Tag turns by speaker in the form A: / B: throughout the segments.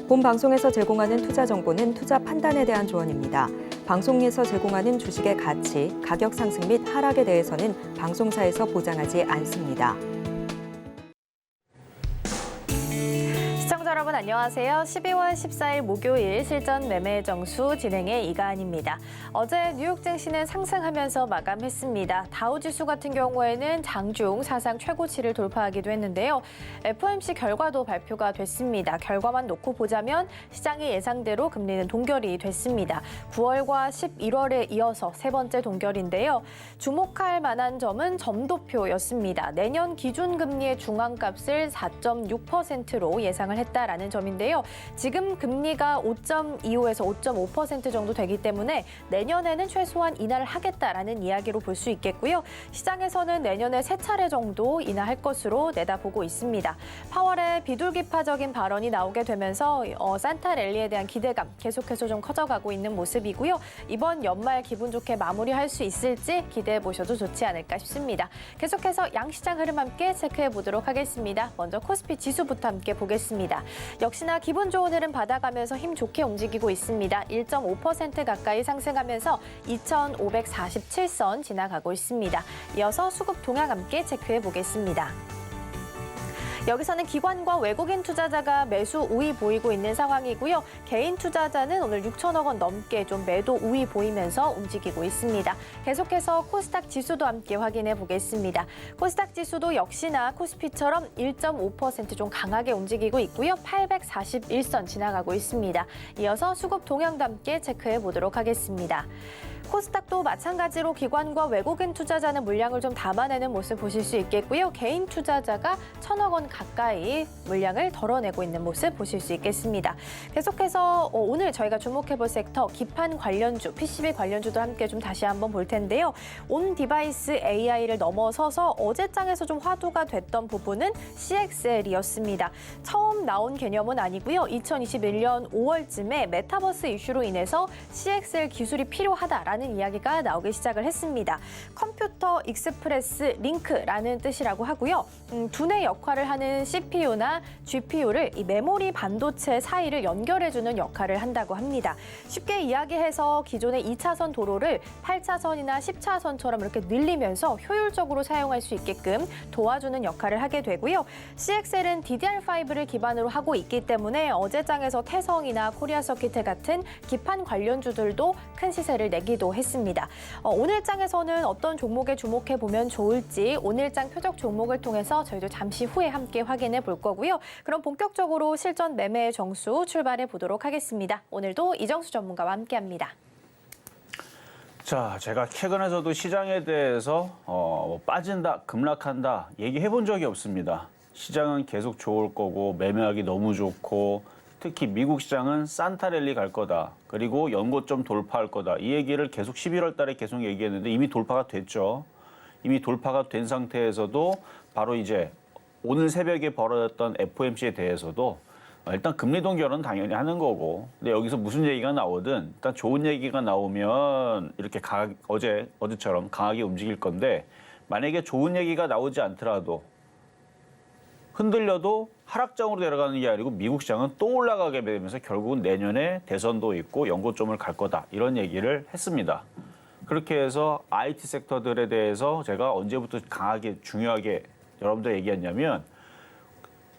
A: 본 방송에서 제공하는 투자 정보는 투자 판단에 대한 조언입니다. 방송에서 제공하는 주식의 가치, 가격 상승 및 하락에 대해서는 방송사에서 보장하지 않습니다.
B: 시청자 여러분 안녕하세요. 12월 14일 목요일 실전 매매 정수 진행의 이가은입니다. 어제 뉴욕 증시는 상승하면서 마감했습니다. 다우지수 같은 경우에는 장중 사상 최고치를 돌파하기도 했는데요. FOMC 결과도 발표가 됐습니다. 결과만 놓고 보자면 시장의 예상대로 금리는 동결이 됐습니다. 9월과 11월에 이어서 세 번째 동결인데요. 주목할 만한 점은 점도표였습니다. 내년 기준금리의 중앙값을 4.6%로 예상을 했다라는 점인데요. 지금 금리가 5.25에서 5.5% 정도 되기 때문에 내년에는 최소한 인하를 하겠다라는 이야기로 볼 수 있겠고요. 시장에서는 내년에 3차례 정도 인하할 것으로 내다보고 있습니다. 파월의 비둘기파적인 발언이 나오게 되면서 산타 랠리에 대한 기대감 계속해서 좀 커져가고 있는 모습이고요. 이번 연말 기분 좋게 마무리할 수 있을지 기대해 보셔도 좋지 않을까 싶습니다. 계속해서 양시장 흐름 함께 체크해 보도록 하겠습니다. 먼저 코스피 지수부터 함께 보겠습니다. 역시나 기분 좋은 흐름 받아가면서 힘 좋게 움직이고 있습니다. 1.5% 가까이 상승하면서 2,547선 지나가고 있습니다. 이어서 수급 동향 함께 체크해 보겠습니다. 여기서는 기관과 외국인 투자자가 매수 우위 보이고 있는 상황이고요. 개인 투자자는 오늘 6천억 원 넘게 좀 매도 우위 보이면서 움직이고 있습니다. 계속해서 코스닥 지수도 함께 확인해 보겠습니다. 코스닥 지수도 역시나 코스피처럼 1.5% 좀 강하게 움직이고 있고요. 841선 지나가고 있습니다. 이어서 수급 동향도 함께 체크해 보도록 하겠습니다. 코스닥도 마찬가지로 기관과 외국인 투자자는 물량을 좀 담아내는 모습 보실 수 있겠고요. 개인 투자자가 1,000억 원 가까이 물량을 덜어내고 있는 모습 보실 수 있겠습니다. 계속해서 오늘 저희가 주목해볼 섹터 기판 관련주, PCB 관련주도 함께 좀 다시 한번 볼 텐데요. 온 디바이스 AI를 넘어서서 어제장에서 좀 화두가 됐던 부분은 CXL이었습니다. 처음 나온 개념은 아니고요. 2021년 5월쯤에 메타버스 이슈로 인해서 CXL 기술이 필요하다라는 이야기가 나오기 시작을 했습니다. 컴퓨터 익스프레스 링크라는 뜻이라고 하고요. 두뇌 역할을 하는 CPU나 GPU를 이 메모리 반도체 사이를 연결해주는 역할을 한다고 합니다. 쉽게 이야기해서 기존의 2차선 도로를 8차선이나 10차선처럼 이렇게 늘리면서 효율적으로 사용할 수 있게끔 도와주는 역할을 하게 되고요. CXL은 DDR5를 기반으로 하고 있기 때문에 어제장에서 태성이나 코리아서키트 같은 기판 관련주들도 큰 시세를 내기도 했습니다. 오늘장에서는 어떤 종목에 주목해 보면 좋을지 오늘장 표적 종목을 통해서 저희도 잠시 후에 함께 확인해 볼 거고요. 그럼 본격적으로 실전 매매 정수 출발해 보도록 하겠습니다. 오늘도 이정수 전문가와 함께합니다.
C: 자, 제가 최근에서도 시장에 대해서 빠진다, 급락한다 얘기해 본 적이 없습니다. 시장은 계속 좋을 거고 매매하기 너무 좋고 특히 미국 시장은 산타 랠리 갈 거다. 그리고 연고점 돌파할 거다. 이 얘기를 계속 11월 달에 계속 얘기했는데 이미 돌파가 됐죠. 이미 돌파가 된 상태에서도 바로 이제 오늘 새벽에 벌어졌던 FOMC에 대해서도 일단 금리 동결은 당연히 하는 거고 근데 여기서 무슨 얘기가 나오든 일단 좋은 얘기가 나오면 이렇게 어제처럼 강하게 움직일 건데 만약에 좋은 얘기가 나오지 않더라도 흔들려도 하락장으로 내려가는 게 아니고 미국 시장은 또 올라가게 되면서 결국은 내년에 대선도 있고 연고점을 갈 거다 이런 얘기를 했습니다. 그렇게 해서 IT 섹터들에 대해서 제가 언제부터 강하게 중요하게 여러분들 얘기했냐면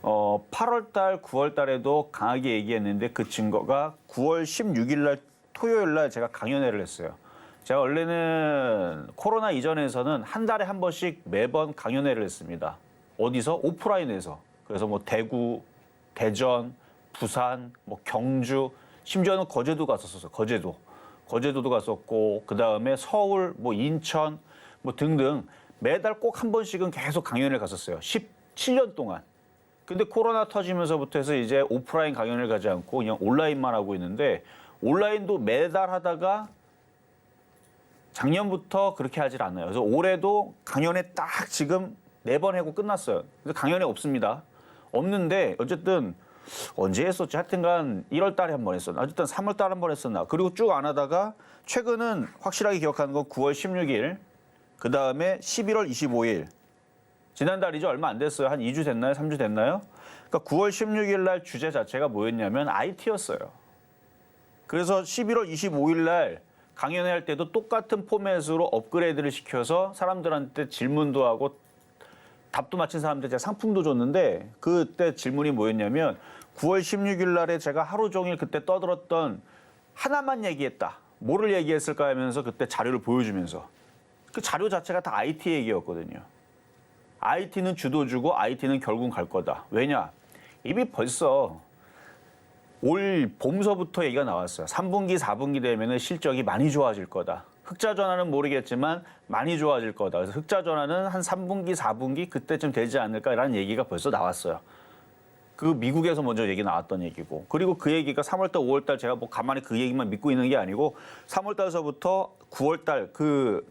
C: 8월 달, 9월 달에도 강하게 얘기했는데 그 증거가 9월 16일 날 토요일 날 제가 강연회를 했어요. 제가 원래는 코로나 이전에서는 한 달에 한 번씩 매번 강연회를 했습니다. 어디서? 오프라인에서. 그래서 뭐 대구, 대전, 부산, 뭐 경주, 심지어는 거제도 갔었어요. 거제도도 갔었고 그다음에 서울, 뭐 인천 뭐 등등 매달 꼭 한 번씩은 계속 강연을 갔었어요. 17년 동안. 근데 코로나 터지면서부터 해서 이제 오프라인 강연을 가지 않고 그냥 온라인만 하고 있는데 온라인도 매달 하다가 작년부터 그렇게 하질 않아요. 그래서 올해도 강연회 딱 지금 4번 하고 끝났어요. 그래서 강연회 없습니다. 없는데 어쨌든 언제 했었지? 하여튼간 1월 달에 한 번 했었나? 어쨌든 3월 달에 한 번 했었나? 그리고 쭉 안 하다가 최근은 확실하게 기억하는 건 9월 16일, 그 다음에 11월 25일, 지난달이죠. 얼마 안 됐어요. 한 2주 됐나요? 3주 됐나요? 그러니까 9월 16일 날 주제 자체가 뭐였냐면 IT였어요. 그래서 11월 25일 날 강연회 할 때도 똑같은 포맷으로 업그레이드를 시켜서 사람들한테 질문도 하고 답도 맞힌 사람들 제가 상품도 줬는데 그때 질문이 뭐였냐면 9월 16일 날에 제가 하루 종일 그때 떠들었던 하나만 얘기했다. 뭐를 얘기했을까 하면서 그때 자료를 보여주면서 그 자료 자체가 다 IT 얘기였거든요. IT는 주도주고 IT는 결국 갈 거다. 왜냐? 이미 벌써 올 봄서부터 얘기가 나왔어요. 3분기, 4분기 되면 실적이 많이 좋아질 거다. 흑자 전환은 모르겠지만 많이 좋아질 거다. 그래서 흑자 전환은 한 3분기, 4분기 그때쯤 되지 않을까라는 얘기가 벌써 나왔어요. 그 미국에서 먼저 얘기 나왔던 얘기고. 그리고 그 얘기가 3월달, 5월달 제가 뭐 가만히 그 얘기만 믿고 있는 게 아니고 3월달서부터 9월달 그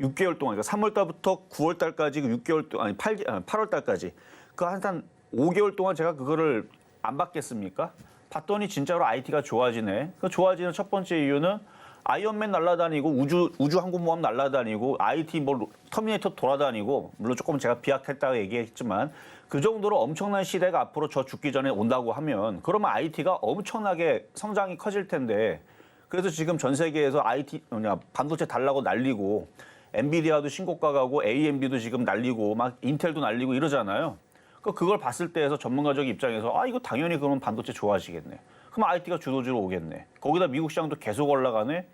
C: 6개월 동안, 그러니까 3월달부터 9월달까지 그 6개월 동안, 아니 8월달까지 그 한 5개월 동안 제가 그거를 안 받겠습니까? 봤더니 진짜로 IT가 좋아지네. 그 좋아지는 첫 번째 이유는 아이언맨 날아다니고 우주 항공모함 날아다니고 IT 뭐 터미네이터 돌아다니고 물론 조금 제가 비약했다고 얘기했지만 그 정도로 엄청난 시대가 앞으로 저 죽기 전에 온다고 하면 그러면 IT가 엄청나게 성장이 커질 텐데 그래서 지금 전 세계에서 IT 반도체 달라고 날리고 엔비디아도 신고가 가고 AMD도 지금 날리고 막 인텔도 날리고 이러잖아요. 그걸 봤을 때에서 전문가적 입장에서 이거 당연히 그러면 반도체 좋아지겠네. 그럼 IT가 주도주로 오겠네. 거기다 미국 시장도 계속 올라가네.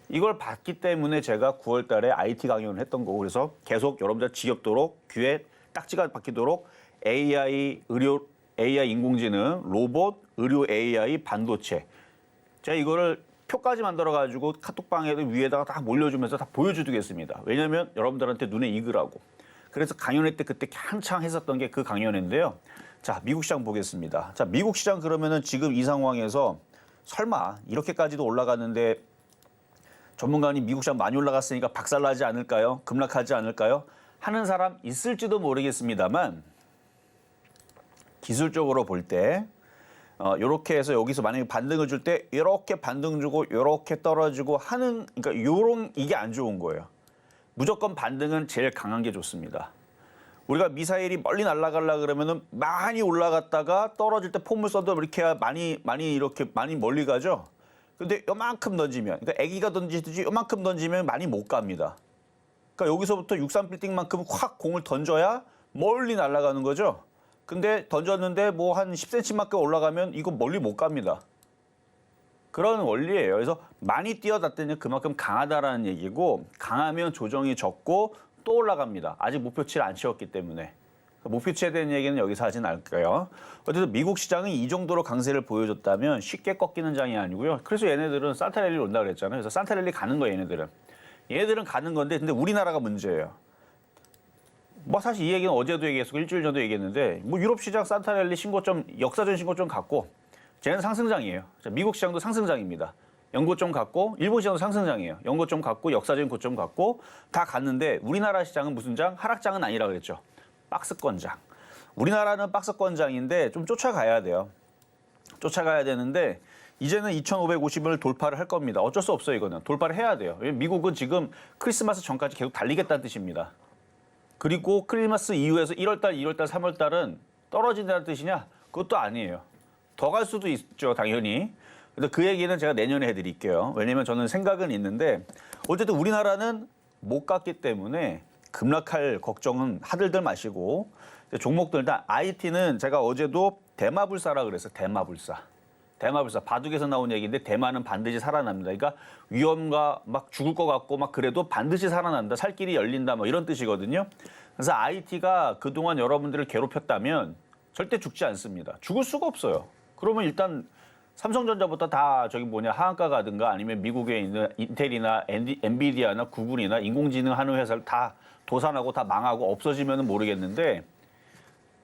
C: 이걸 봤기 때문에 제가 9월 달에 IT 강연을 했던 거고 그래서 계속 여러분들 지겹도록 귀에 딱지가 박히도록 AI, 의료, AI 인공지능, 로봇, 의료 AI, 반도체. 제가 이거를 표까지 만들어가지고 카톡방에 위에다가 다 몰려주면서 다 보여주겠습니다. 왜냐하면 여러분들한테 눈에 익으라고. 그래서 강연회 때 그때 한창 했었던 게 그 강연회인데요. 자, 미국 시장 보겠습니다. 자, 미국 시장 그러면은 지금 이 상황에서 설마 이렇게까지도 올라갔는데 전문가님 미국 시장 많이 올라갔으니까 박살나지 않을까요? 급락하지 않을까요? 하는 사람 있을지도 모르겠습니다만 기술적으로 볼 때 이렇게 해서 여기서 만약에 반등을 줄 때 이렇게 반등 주고 이렇게 떨어지고 하는 그러니까 요런 이게 안 좋은 거예요. 무조건 반등은 제일 강한 게 좋습니다. 우리가 미사일이 멀리 날아가려 그러면은 많이 올라갔다가 떨어질 때 폼을 써도 이렇게 많이 멀리 가죠. 근데 요만큼 던지면, 그러니까 아기가 던지듯이 요만큼 던지면 많이 못 갑니다. 그러니까 여기서부터 63빌딩만큼 확 공을 던져야 멀리 날아가는 거죠. 근데 던졌는데 뭐 한 10cm만큼 올라가면 이거 멀리 못 갑니다. 그런 원리예요. 그래서 많이 뛰어났더니 그만큼 강하다라는 얘기고 강하면 조정이 적고 또 올라갑니다. 아직 목표치를 안 채웠기 때문에. 목표치에 대한 얘기는 여기서 하진 않을게요. 어쨌든 미국 시장은 이 정도로 강세를 보여줬다면 쉽게 꺾이는 장이 아니고요. 그래서 얘네들은 산타랠리 온다 그랬잖아요. 그래서 산타랠리 가는 거예요, 얘네들은. 얘네들은 가는 건데 근데 우리나라가 문제예요. 뭐 사실 이 얘기는 어제도 얘기했고 일주일 전도 얘기했는데 뭐 유럽 시장 산타랠리 신고점 역사적인 신고점 갖고 쟤는 상승장이에요. 미국 시장도 상승장입니다. 연고점 갖고 일본 시장도 상승장이에요. 연고점 갖고 역사적인 고점 갖고 다 갔는데 우리나라 시장은 무슨 장? 하락장은 아니라 그랬죠. 박스권장. 우리나라는 박스권장인데 좀 쫓아가야 돼요. 쫓아가야 되는데 이제는 2,550원을 돌파를 할 겁니다. 어쩔 수 없어요, 이거는. 돌파를 해야 돼요. 미국은 지금 크리스마스 전까지 계속 달리겠다는 뜻입니다. 그리고 크리스마스 이후에서 1월달, 2월달, 3월달은 떨어진다는 뜻이냐? 그것도 아니에요. 더 갈 수도 있죠, 당연히. 근데 그 얘기는 제가 내년에 해드릴게요. 왜냐면 저는 생각은 있는데 어쨌든 우리나라는 못 갔기 때문에 급락할 걱정은 하들들 마시고 종목들 다 IT는 제가 어제도 대마불사라 그랬어요. 대마불사. 바둑에서 나온 얘기인데 대마는 반드시 살아납니다. 그러니까 위험과 막 죽을 것 같고 막 그래도 반드시 살아난다. 살 길이 열린다. 뭐 이런 뜻이거든요. 그래서 IT가 그동안 여러분들을 괴롭혔다면 절대 죽지 않습니다. 죽을 수가 없어요. 그러면 일단 삼성전자부터 다 하한가 가든가 아니면 미국에 있는 인텔이나 엔비디아나 구글이나 인공지능 하는 회사를 다 도산하고 다 망하고 없어지면 모르겠는데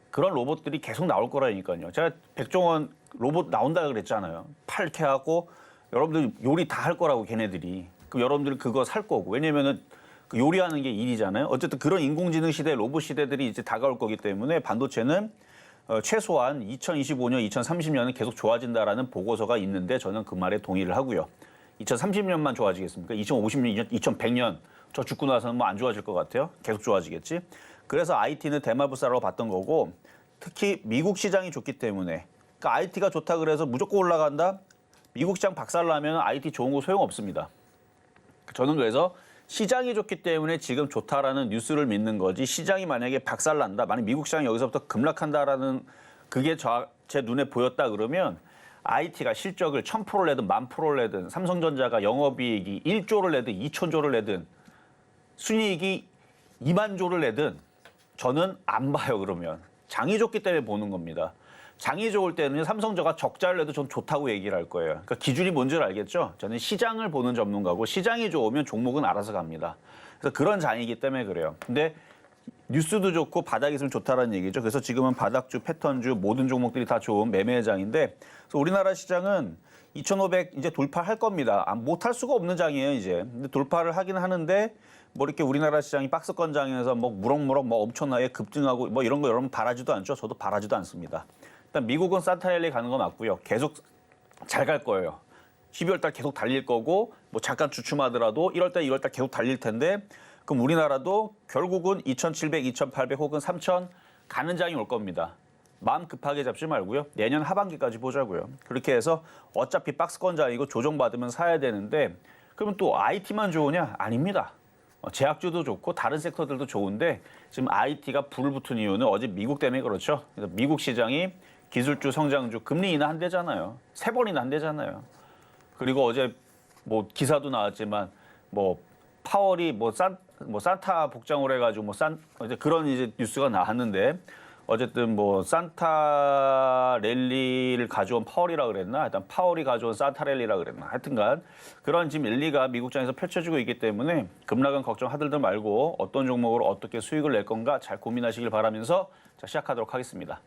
C: 그런 로봇들이 계속 나올 거라니까요. 제가 백종원 로봇 나온다 그랬잖아요. 팔게 하고 여러분들 요리 다 할 거라고 걔네들이. 그럼 여러분들 그거 살 거고. 왜냐면은 그 요리하는 게 일이잖아요. 어쨌든 그런 인공지능 시대, 로봇 시대들이 이제 다가올 거기 때문에 반도체는 최소한 2025년, 2030년은 계속 좋아진다라는 보고서가 있는데 저는 그 말에 동의를 하고요. 2030년만 좋아지겠습니까? 2050년, 2100년 저 죽고 나서는 뭐 안 좋아질 것 같아요. 계속 좋아지겠지. 그래서 IT는 대마불사라고 봤던 거고 특히 미국 시장이 좋기 때문에 그러니까 IT가 좋다 그래서 무조건 올라간다? 미국 시장 박살나면 IT 좋은 거 소용없습니다. 저는 그래서 시장이 좋기 때문에 지금 좋다라는 뉴스를 믿는 거지 시장이 만약에 박살난다, 만약 미국 시장이 여기서부터 급락한다라는 그게 제 눈에 보였다 그러면 IT가 실적을 1000%를 내든 10,000%를 내든 삼성전자가 영업이익이 1조를 내든 2,000조를 내든 순이익이 2만 조를 내든 저는 안 봐요. 그러면 장이 좋기 때문에 보는 겁니다. 장이 좋을 때는 삼성전자가 적자를 내도 전 좋다고 얘기를 할 거예요. 그러니까 기준이 뭔지를 알겠죠? 저는 시장을 보는 전문가고 시장이 좋으면 종목은 알아서 갑니다. 그래서 그런 장이기 때문에 그래요. 근데 뉴스도 좋고 바닥이 있으면 좋다라는 얘기죠. 그래서 지금은 바닥주, 패턴주 모든 종목들이 다 좋은 매매의 장인데 그래서 우리나라 시장은 2,500 이제 돌파할 겁니다. 못할 수가 없는 장이에요, 이제. 근데 돌파를 하긴 하는데 뭐 이렇게 우리나라 시장이 박스권 장에서 뭐 무럭무럭 뭐 엄청나게 급등하고 뭐 이런 거 여러분 바라지도 않죠. 저도 바라지도 않습니다. 일단 미국은 산타랠리 가는 거 맞고요. 계속 잘 갈 거예요. 12월 달 계속 달릴 거고 뭐 잠깐 주춤하더라도 1월 달, 2월 달 계속 달릴 텐데 그럼 우리나라도 결국은 2,700, 2,800 혹은 3,000 가는 장이 올 겁니다. 마음 급하게 잡지 말고요. 내년 하반기까지 보자고요. 그렇게 해서 어차피 박스권 장이고 조정받으면 사야 되는데 그러면 또 IT만 좋으냐? 아닙니다. 제약주도 좋고 다른 섹터들도 좋은데 지금 IT가 불을 붙은 이유는 어제 미국 때문에 그렇죠. 그래서 미국 시장이 기술주, 성장주, 금리 인하 한대잖아요. 3번이나 한대잖아요. 그리고 어제 뭐 기사도 나왔지만 뭐 파월이 뭐 산타 복장을 해가지고 이제 그런 이제 뉴스가 나왔는데 어쨌든 뭐 산타 랠리를 가져온 파월이라 그랬나? 일단 파월이 가져온 산타 랠리라 그랬나? 하여튼간 그런 지금 랠리가 미국장에서 펼쳐지고 있기 때문에 급락은 걱정하들들 말고 어떤 종목으로 어떻게 수익을 낼 건가 잘 고민하시길 바라면서 자, 시작하도록 하겠습니다.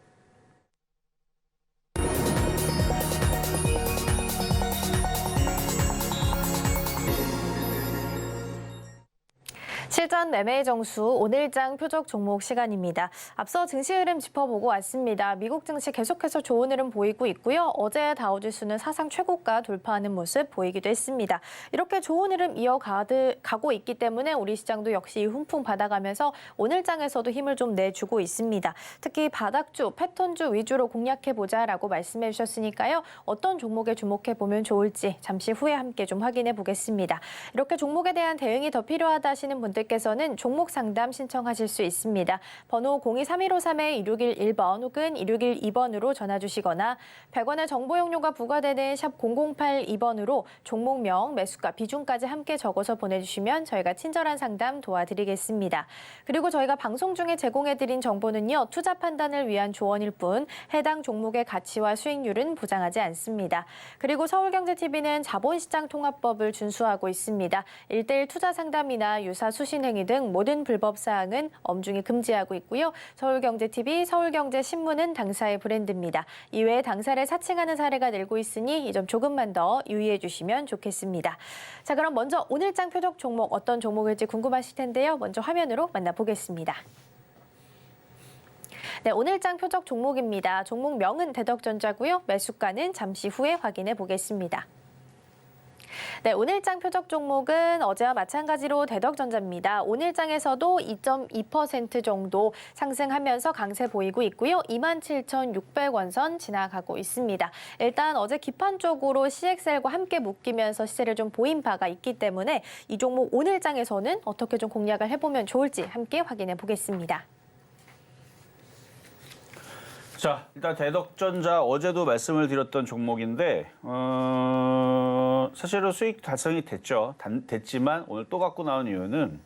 B: 실전 매매의 정수 오늘장 표적 종목 시간입니다. 앞서 증시 흐름 짚어보고 왔습니다. 미국 증시 계속해서 좋은 흐름 보이고 있고요. 어제 다우지수는 사상 최고가 돌파하는 모습 보이기도 했습니다. 이렇게 좋은 흐름 이어가고 있기 때문에 우리 시장도 역시 훈풍 받아가면서 오늘장에서도 힘을 좀 내주고 있습니다. 특히 바닥주, 패턴주 위주로 공략해보자라고 말씀해 주셨으니까요. 어떤 종목에 주목해보면 좋을지 잠시 후에 함께 좀 확인해 보겠습니다. 이렇게 종목에 대한 대응이 더 필요하다 하시는 분들께서는 종목 상담 신청하실 수 있습니다. 번호 02-3153-2611번 혹은 2612번으로 전화 주시거나 100원의 정보 용료가 부과되는 샵 0082번으로 종목명, 매수가, 비중까지 함께 적어서 보내주시면 저희가 친절한 상담 도와드리겠습니다. 그리고 저희가 방송 중에 제공해드린 정보는요. 투자 판단을 위한 조언일 뿐 해당 종목의 가치와 수익률은 보장하지 않습니다. 그리고 서울경제TV는 자본시장통합법을 준수하고 있습니다. 1:1 투자 상담이나 유사 수신 행위 등 모든 불법 사항은 엄중히 금지하고 있고요. 서울경제TV, 서울경제신문은 당사의 브랜드입니다. 이외에 당사를 사칭하는 사례가 늘고 있으니 이 점 조금만 더 유의해 주시면 좋겠습니다. 자, 그럼 먼저 오늘장 표적 종목 어떤 종목일지 궁금하실 텐데요. 먼저 화면으로 만나보겠습니다. 네, 오늘장 표적 종목입니다. 종목명은 대덕전자고요. 매수가는 잠시 후에 확인해 보겠습니다. 네, 오늘장 표적 종목은 어제와 마찬가지로 대덕전자입니다. 오늘장에서도 2.2% 정도 상승하면서 강세 보이고 있고요. 27,600원 선 지나가고 있습니다. 일단 어제 기판 쪽으로 CXL과 함께 묶이면서 시세를 좀 보인 바가 있기 때문에 이 종목 오늘장에서는 어떻게 좀 공략을 해보면 좋을지 함께 확인해 보겠습니다.
C: 자, 일단 대덕전자 어제도 말씀을 드렸던 종목인데 사실은 수익 달성이 됐지만 오늘 또 갖고 나온 이유는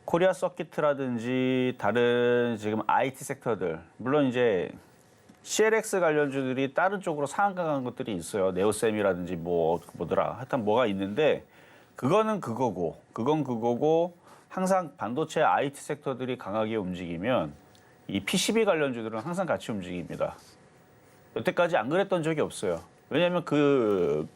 C: 코리아 서킷이라든지 다른 지금 IT 섹터들 물론 이제 CLX 관련주들이 다른 쪽으로 상한가 간 것들이 있어요. 네오셈이라든지 뭐더라 하여튼 뭐가 있는데 그건 그거고 항상 반도체 IT 섹터들이 강하게 움직이면 이 PCB 관련주들은 항상 같이 움직입니다. 여태까지 안 그랬던 적이 없어요. 왜냐하면 그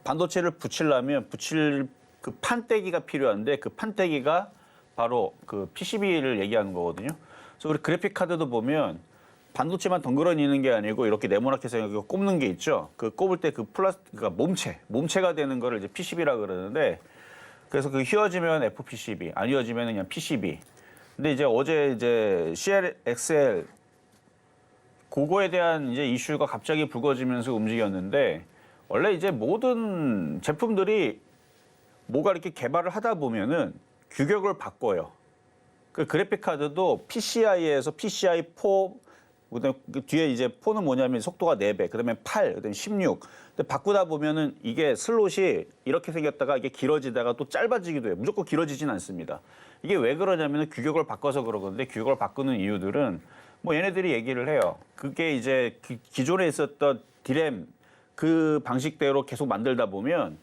C: 반도체를 붙일 그 판때기가 필요한데 그 판때기가 바로 그 PCB를 얘기하는 거거든요. 그래서 우리 그래픽 카드도 보면 반도체만 덩그러니 있는 게 아니고 이렇게 네모나게 생겨서 꼽는 게 있죠. 그 꼽을 때 그 그러니까 몸체가 되는 거를 이제 PCB라 그러는데 그래서 그 휘어지면 FPCB, 안 휘어지면 그냥 PCB. 근데 이제 어제 이제 CLXL 그거에 대한 이제 이슈가 갑자기 불거지면서 움직였는데 원래 이제 모든 제품들이 뭐가 이렇게 개발을 하다 보면은 규격을 바꿔요. 그 그래픽 카드도 PCI에서 PCI4 그다음에 그 뒤에 이제 4는 뭐냐면 속도가 4배, 그다음에 8, 그다음에 16. 근데 바꾸다 보면은 이게 슬롯이 이렇게 생겼다가 이게 길어지다가 또 짧아지기도 해요. 무조건 길어지진 않습니다. 이게 왜 그러냐면은 규격을 바꿔서 그러는데 규격을 바꾸는 이유들은 뭐 얘네들이 얘기를 해요. 그게 이제 기존에 있었던 디램 그 방식대로 계속 만들다 보면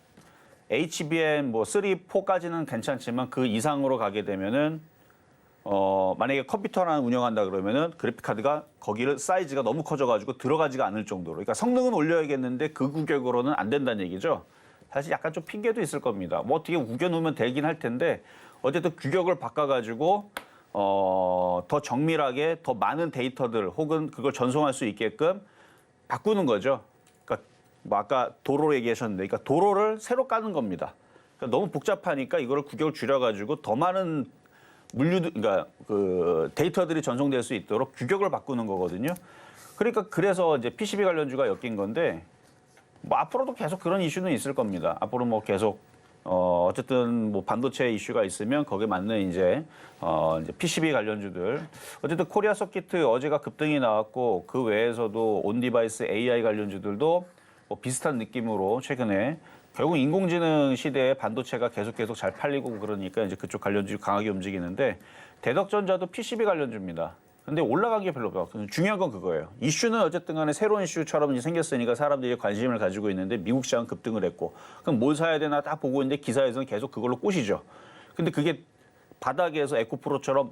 C: HBM 뭐 3, 4까지는 괜찮지만 그 이상으로 가게 되면은 만약에 컴퓨터 하나 운영한다 그러면은 그래픽 카드가 거기를 사이즈가 너무 커져가지고 들어가지가 않을 정도로. 그러니까 성능은 올려야겠는데 그 규격으로는 안 된다는 얘기죠. 사실 약간 좀 핑계도 있을 겁니다. 뭐 어떻게 우겨놓으면 되긴 할 텐데 어쨌든 규격을 바꿔가지고 더 정밀하게 더 많은 데이터들 혹은 그걸 전송할 수 있게끔 바꾸는 거죠. 그러니까 뭐 아까 도로 얘기하셨는데, 그러니까 도로를 새로 까는 겁니다. 그러니까 너무 복잡하니까 이거를 규격을 줄여가지고 더 많은 그러니까 그 데이터들이 전송될 수 있도록 규격을 바꾸는 거거든요. 그러니까 그래서 이제 PCB 관련주가 엮인 건데 뭐 앞으로도 계속 그런 이슈는 있을 겁니다. 앞으로 뭐 계속 어쨌든 뭐 반도체 이슈가 있으면 거기에 맞는 이제 PCB 관련주들. 어쨌든 코리아 서키트 어제가 급등이 나왔고 그 외에서도 온디바이스 AI 관련주들도 뭐 비슷한 느낌으로 최근에 결국 인공지능 시대에 반도체가 계속 잘 팔리고 그러니까 이제 그쪽 관련주 강하게 움직이는데 대덕전자도 PCB 관련주입니다. 근데 올라간 게 별로 없어요. 중요한 건 그거예요. 이슈는 어쨌든 간에 새로운 이슈처럼 이제 생겼으니까 사람들이 관심을 가지고 있는데 미국 시장은 급등을 했고 그럼 뭘 사야 되나 딱 보고 있는데 기사에서는 계속 그걸로 꼬시죠. 근데 그게 바닥에서 에코프로처럼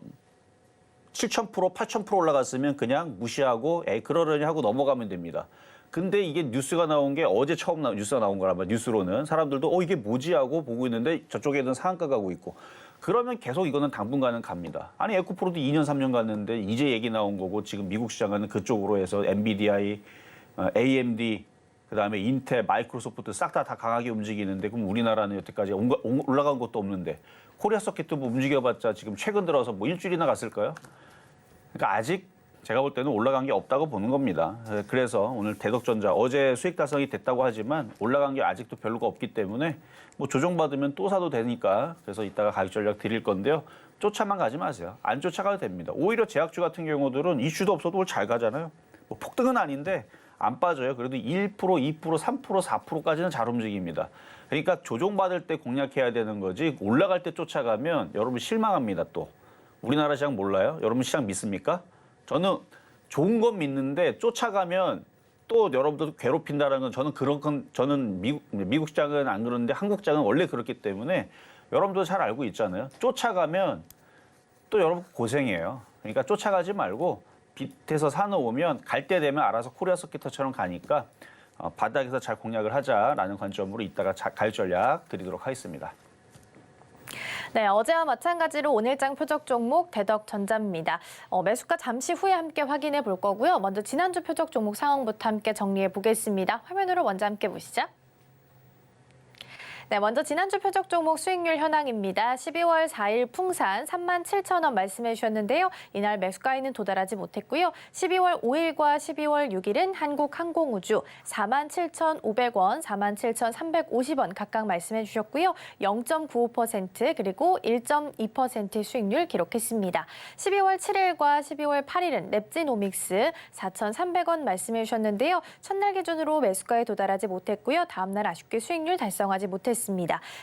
C: 7,000%, 8,000% 올라갔으면 그냥 무시하고 에이 그러려니 하고 넘어가면 됩니다. 근데 이게 뉴스가 나온 게 어제 처음 뉴스가 나온 거란 말이야. 뉴스로는 사람들도 이게 뭐지 하고 보고 있는데 저쪽에는 상한가 가고 있고 그러면 계속 이거는 당분간은 갑니다. 아니 에코프로도 2년 3년 갔는데 이제 얘기 나온 거고 지금 미국 시장은 그쪽으로 해서 엔비디아, AMD 그다음에 인텔, 마이크로소프트 싹 다 강하게 움직이는데 그럼 우리나라는 여태까지 올라간 것도 없는데 코리아 서킷도 뭐 움직여봤자 지금 최근 들어서 뭐 일주일이나 갔을까요? 그러니까 아직 제가 볼 때는 올라간 게 없다고 보는 겁니다. 그래서 오늘 대덕전자 어제 수익 달성이 됐다고 하지만 올라간 게 아직도 별로가 없기 때문에 뭐 조정받으면 또 사도 되니까 그래서 이따가 가격 전략 드릴 건데요. 쫓아만 가지 마세요. 안 쫓아가도 됩니다. 오히려 제약주 같은 경우들은 이슈도 없어도 잘 가잖아요. 뭐 폭등은 아닌데 안 빠져요. 그래도 1%, 2%, 3%, 4%까지는 잘 움직입니다. 그러니까 조정받을 때 공략해야 되는 거지 올라갈 때 쫓아가면 여러분 실망합니다 또. 우리나라 시장 몰라요? 여러분 시장 믿습니까? 저는 좋은 건 믿는데 쫓아가면 또 여러분들 괴롭힌다는 건 저는 미국 시장은 안 그러는데 한국 시장은 원래 그렇기 때문에 여러분도 잘 알고 있잖아요. 쫓아가면 또 여러분 고생이에요. 그러니까 쫓아가지 말고 밑에서 사놓으면 갈 때 되면 알아서 코리아 서킷처럼 가니까 바닥에서 잘 공략을 하자라는 관점으로 이따가 가격 전략 드리도록 하겠습니다.
B: 네, 어제와 마찬가지로 오늘장 표적 종목 대덕전자입니다. 매수가 잠시 후에 함께 확인해 볼 거고요. 먼저 지난주 표적 종목 상황부터 함께 정리해 보겠습니다. 화면으로 먼저 함께 보시죠. 네, 먼저 지난주 표적 종목 수익률 현황입니다. 12월 4일 풍산 37,000원 말씀해 주셨는데요. 이날 매수가에는 도달하지 못했고요. 12월 5일과 12월 6일은 한국항공우주 47,500원, 47,350원 각각 말씀해 주셨고요. 0.95% 그리고 1.2% 수익률 기록했습니다. 12월 7일과 12월 8일은 랩지노믹스 4,300원 말씀해 주셨는데요. 첫날 기준으로 매수가에 도달하지 못했고요. 다음날 아쉽게 수익률 달성하지 못했습니다.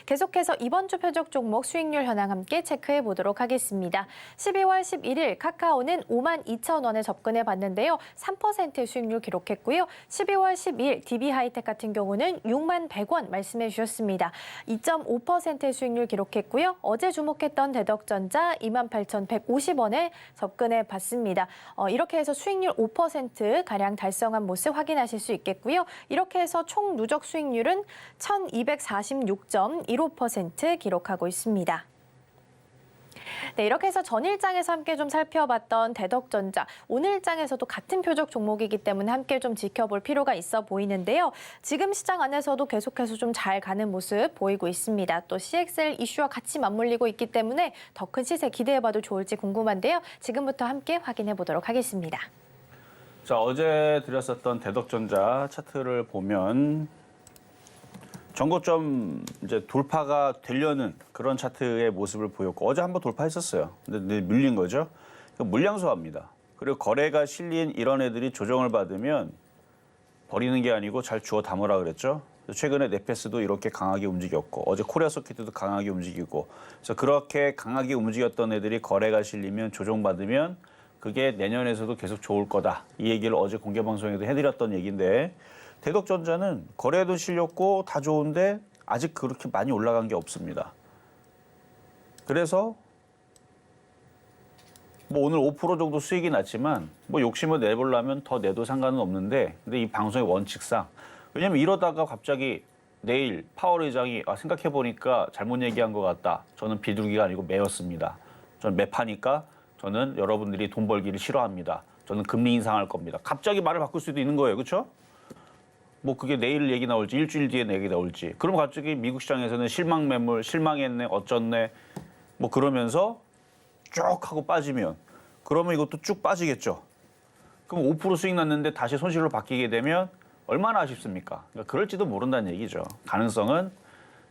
B: 계속해서 이번 주 표적 종목 수익률 현황 함께 체크해 보도록 하겠습니다. 12월 11일 카카오는 52,000원에 접근해 봤는데요. 3% 수익률 기록했고요. 12월 12일 DB하이텍 같은 경우는 61,100원 말씀해 주셨습니다. 2.5% 수익률 기록했고요. 어제 주목했던 대덕전자 28,150원에 접근해 봤습니다. 이렇게 해서 수익률 5%가량 달성한 모습 확인하실 수 있겠고요. 이렇게 해서 총 누적 수익률은 1,246.15% 기록하고 있습니다. 네, 이렇게 해서 전일장에서 함께 좀 살펴봤던 대덕전자, 오늘장에서도 같은 표적 종목이기 때문에 함께 좀 지켜볼 필요가 있어 보이는데요. 지금 시장 안에서도 계속해서 좀 잘 가는 모습 보이고 있습니다. 또 CXL 이슈와 같이 맞물리고 있기 때문에 더 큰 시세 기대해봐도 좋을지 궁금한데요. 지금부터 함께 확인해 보도록 하겠습니다.
C: 자, 어제 드렸었던 대덕전자 차트를 보면 전고점 이제 돌파가 되려는 그런 차트의 모습을 보였고 어제 한번 돌파했었어요. 근데 밀린 거죠. 물량 소화입니다. 그리고 거래가 실린 이런 애들이 조정을 받으면 버리는 게 아니고 잘 주워 담으라 그랬죠. 최근에 네페스도 이렇게 강하게 움직였고 어제 코리아 서킷도 강하게 움직이고 그래서 그렇게 강하게 움직였던 애들이 거래가 실리면 조정받으면 그게 내년에서도 계속 좋을 거다. 이 얘기를 어제 공개방송에도 해드렸던 얘기인데 대덕전자는 거래도 실렸고 다 좋은데 아직 그렇게 많이 올라간 게 없습니다. 그래서 뭐 오늘 5% 정도 수익이 났지만 뭐 욕심을 내보려면 더 내도 상관은 없는데 근데 이 방송의 원칙상 왜냐면 이러다가 갑자기 내일 파월 의장이 생각해보니까 잘못 얘기한 것 같다. 저는 비둘기가 아니고 매였습니다. 저는 매파니까 저는 여러분들이 돈 벌기를 싫어합니다. 저는 금리 인상할 겁니다. 갑자기 말을 바꿀 수도 있는 거예요. 그렇죠? 뭐 그게 내일 얘기 나올지 일주일 뒤에 얘기 나올지. 그럼 갑자기 미국 시장에서는 실망 매물, 실망했네, 어쩌네 뭐 그러면서 쭉 하고 빠지면 그러면 이것도 쭉 빠지겠죠. 그럼 5% 수익 났는데 다시 손실로 바뀌게 되면 얼마나 아쉽습니까? 그러니까 그럴지도 모른다는 얘기죠. 가능성은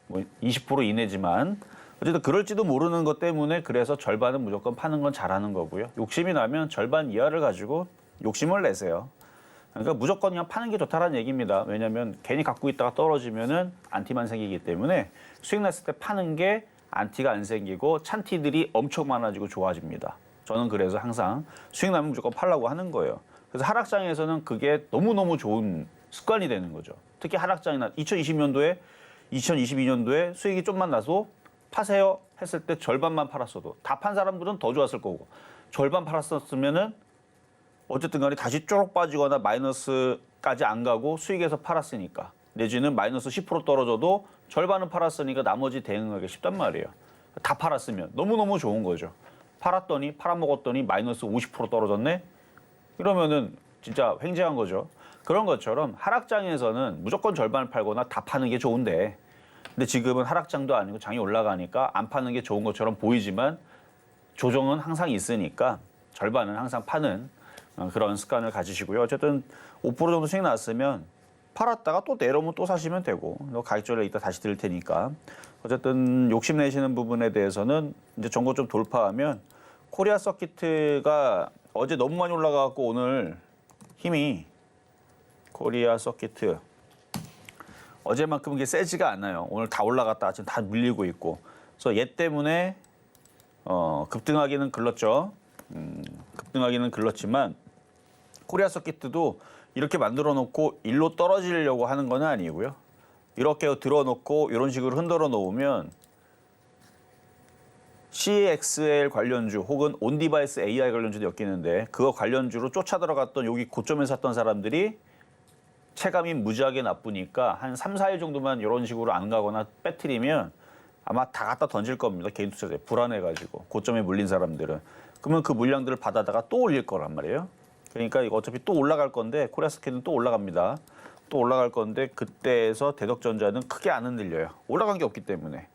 C: 뭐 20% 이내지만 어쨌든 그럴지도 모르는 것 때문에 그래서 절반은 무조건 파는 건 잘하는 거고요. 욕심이 나면 절반 이하를 가지고 욕심을 내세요. 그러니까 무조건 그냥 파는 게 좋다라는 얘기입니다. 왜냐하면 괜히 갖고 있다가 떨어지면은 안티만 생기기 때문에 수익 났을 때 파는 게 안티가 안 생기고 찬티들이 엄청 많아지고 좋아집니다. 저는 그래서 항상 수익 나면 무조건 팔라고 하는 거예요. 그래서 하락장에서는 그게 너무너무 좋은 습관이 되는 거죠. 특히 하락장이나 2020년도에 2022년도에 수익이 좀만 나서 파세요 했을 때 절반만 팔았어도 다 판 사람들은 더 좋았을 거고 절반 팔았었으면은 어쨌든 간에 다시 쪼록 빠지거나 마이너스까지 안 가고 수익에서 팔았으니까 내지는 마이너스 10% 떨어져도 절반은 팔았으니까 나머지 대응하기 쉽단 말이에요. 다 팔았으면 너무너무 좋은 거죠. 팔았더니 팔아먹었더니 마이너스 50% 떨어졌네? 이러면은 진짜 횡재한 거죠. 그런 것처럼 하락장에서는 무조건 절반을 팔거나 다 파는 게 좋은데 근데 지금은 하락장도 아니고 장이 올라가니까 안 파는 게 좋은 것처럼 보이지만 조정은 항상 있으니까 절반은 항상 파는 그런 습관을 가지시고요. 어쨌든 5% 정도 수익 났으면 팔았다가 또 내려오면 또 사시면 되고 가격조를 이따 다시 드릴 테니까 어쨌든 욕심 내시는 부분에 대해서는 이제 전고 좀 돌파하면 코리아 서킷가 어제 너무 많이 올라가고 오늘 힘이 코리아 서킷 어제만큼 이게 세지가 않아요. 오늘 다 올라갔다 지금 다 밀리고 있고 그래서 얘 때문에 급등하기는 글렀죠. 급등하기는 글렀지만 코리아 서킷도 이렇게 만들어 놓고 일로 떨어지려고 하는 건 아니고요. 이렇게 들어 놓고 이런 식으로 흔들어 놓으면 CXL 관련주 혹은 온디바이스 AI 관련주도 엮이는데 그거 관련주로 쫓아 들어갔던 여기 고점에 샀던 사람들이 체감이 무지하게 나쁘니까 한 3, 4일 정도만 이런 식으로 안 가거나 빼트리면 아마 다 갖다 던질 겁니다. 개인 투자자에 불안해가지고 고점에 물린 사람들은. 그러면 그 물량들을 받아다가 또 올릴 거란 말이에요. 그러니까 이거 어차피 또 올라갈 건데 코리아 스캔은 또 올라갑니다. 또 올라갈 건데 그때에서 대덕전자는 크게 안 흔들려요. 올라간 게 없기 때문에.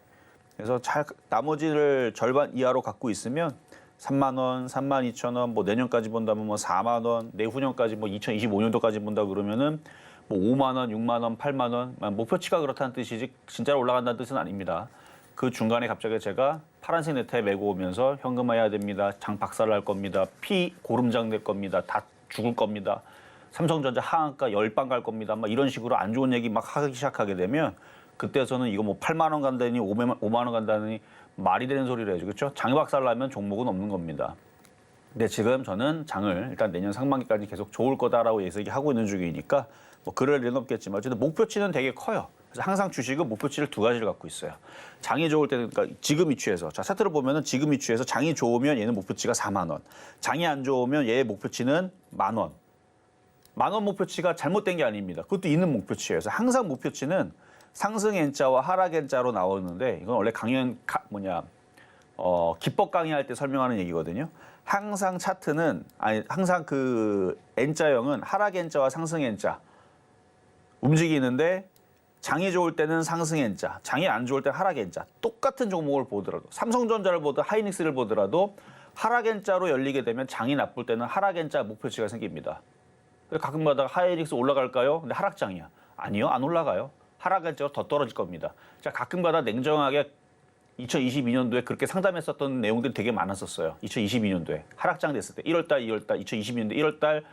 C: 그래서 잘 나머지를 절반 이하로 갖고 있으면 3만 원, 3만 2천 원, 뭐 내년까지 본다면 뭐 4만 원, 내후년까지 뭐 2025년도까지 본다 그러면은 뭐 5만 원, 6만 원, 8만 원, 목표치가 그렇다는 뜻이지 진짜로 올라간다는 뜻은 아닙니다. 그 중간에 갑자기 제가 파란색 네트에 메고 오면서 현금화해야 됩니다. 장 박살날 겁니다. 피 고름장 될 겁니다. 다 죽을 겁니다. 삼성전자 하한가 10방 갈 겁니다. 막 이런 식으로 안 좋은 얘기 막 하기 시작하게 되면 그때서는 이거 뭐 8만 원 간다니 5만 원 간다니 말이 되는 소리를 해야죠. 그렇죠? 장이 박살나면 종목은 없는 겁니다. 근데 지금 저는 장을 일단 내년 상반기까지 계속 좋을 거다라고 예측하고 있는 중이니까 뭐 그럴 일은 없겠지만 어쨌든 목표치는 되게 커요. 그래서 항상 주식은 목표치를 두 가지를 갖고 있어요. 장이 좋을 때는 그러니까 지금 이추에서 자 차트를 보면은 지금 이추에서 장이 좋으면 얘는 목표치가 4만 원, 장이 안 좋으면 얘의 목표치는 1만 원. 1만 원 목표치가 잘못된 게 아닙니다. 그것도 있는 목표치예요. 그래서 항상 목표치는 상승 N자와 하락 N자로 나오는데 이건 원래 기법 강의할 때 설명하는 얘기거든요. 항상 차트는 항상 그 N자형은 하락 N자와 상승 N자 움직이는데 장이 좋을 때는 상승 N자, 장이 안 좋을 때는 하락 N자. 똑같은 종목을 보더라도 삼성전자를 보든 하이닉스를 보더라도 하락 N자로 열리게 되면 장이 나쁠 때는 하락 N자 목표치가 생깁니다. 가끔가다 하이닉스 올라갈까요? 근데 하락장이야. 아니요, 안 올라가요. 하락 N자로 더 떨어질 겁니다. 자, 가끔가다 냉정하게 2022년도에 그렇게 상담했었던 내용들이 되게 많았었어요. 2022년도에 하락장 됐을 때 1월달, 2월달, 2022년도 1월달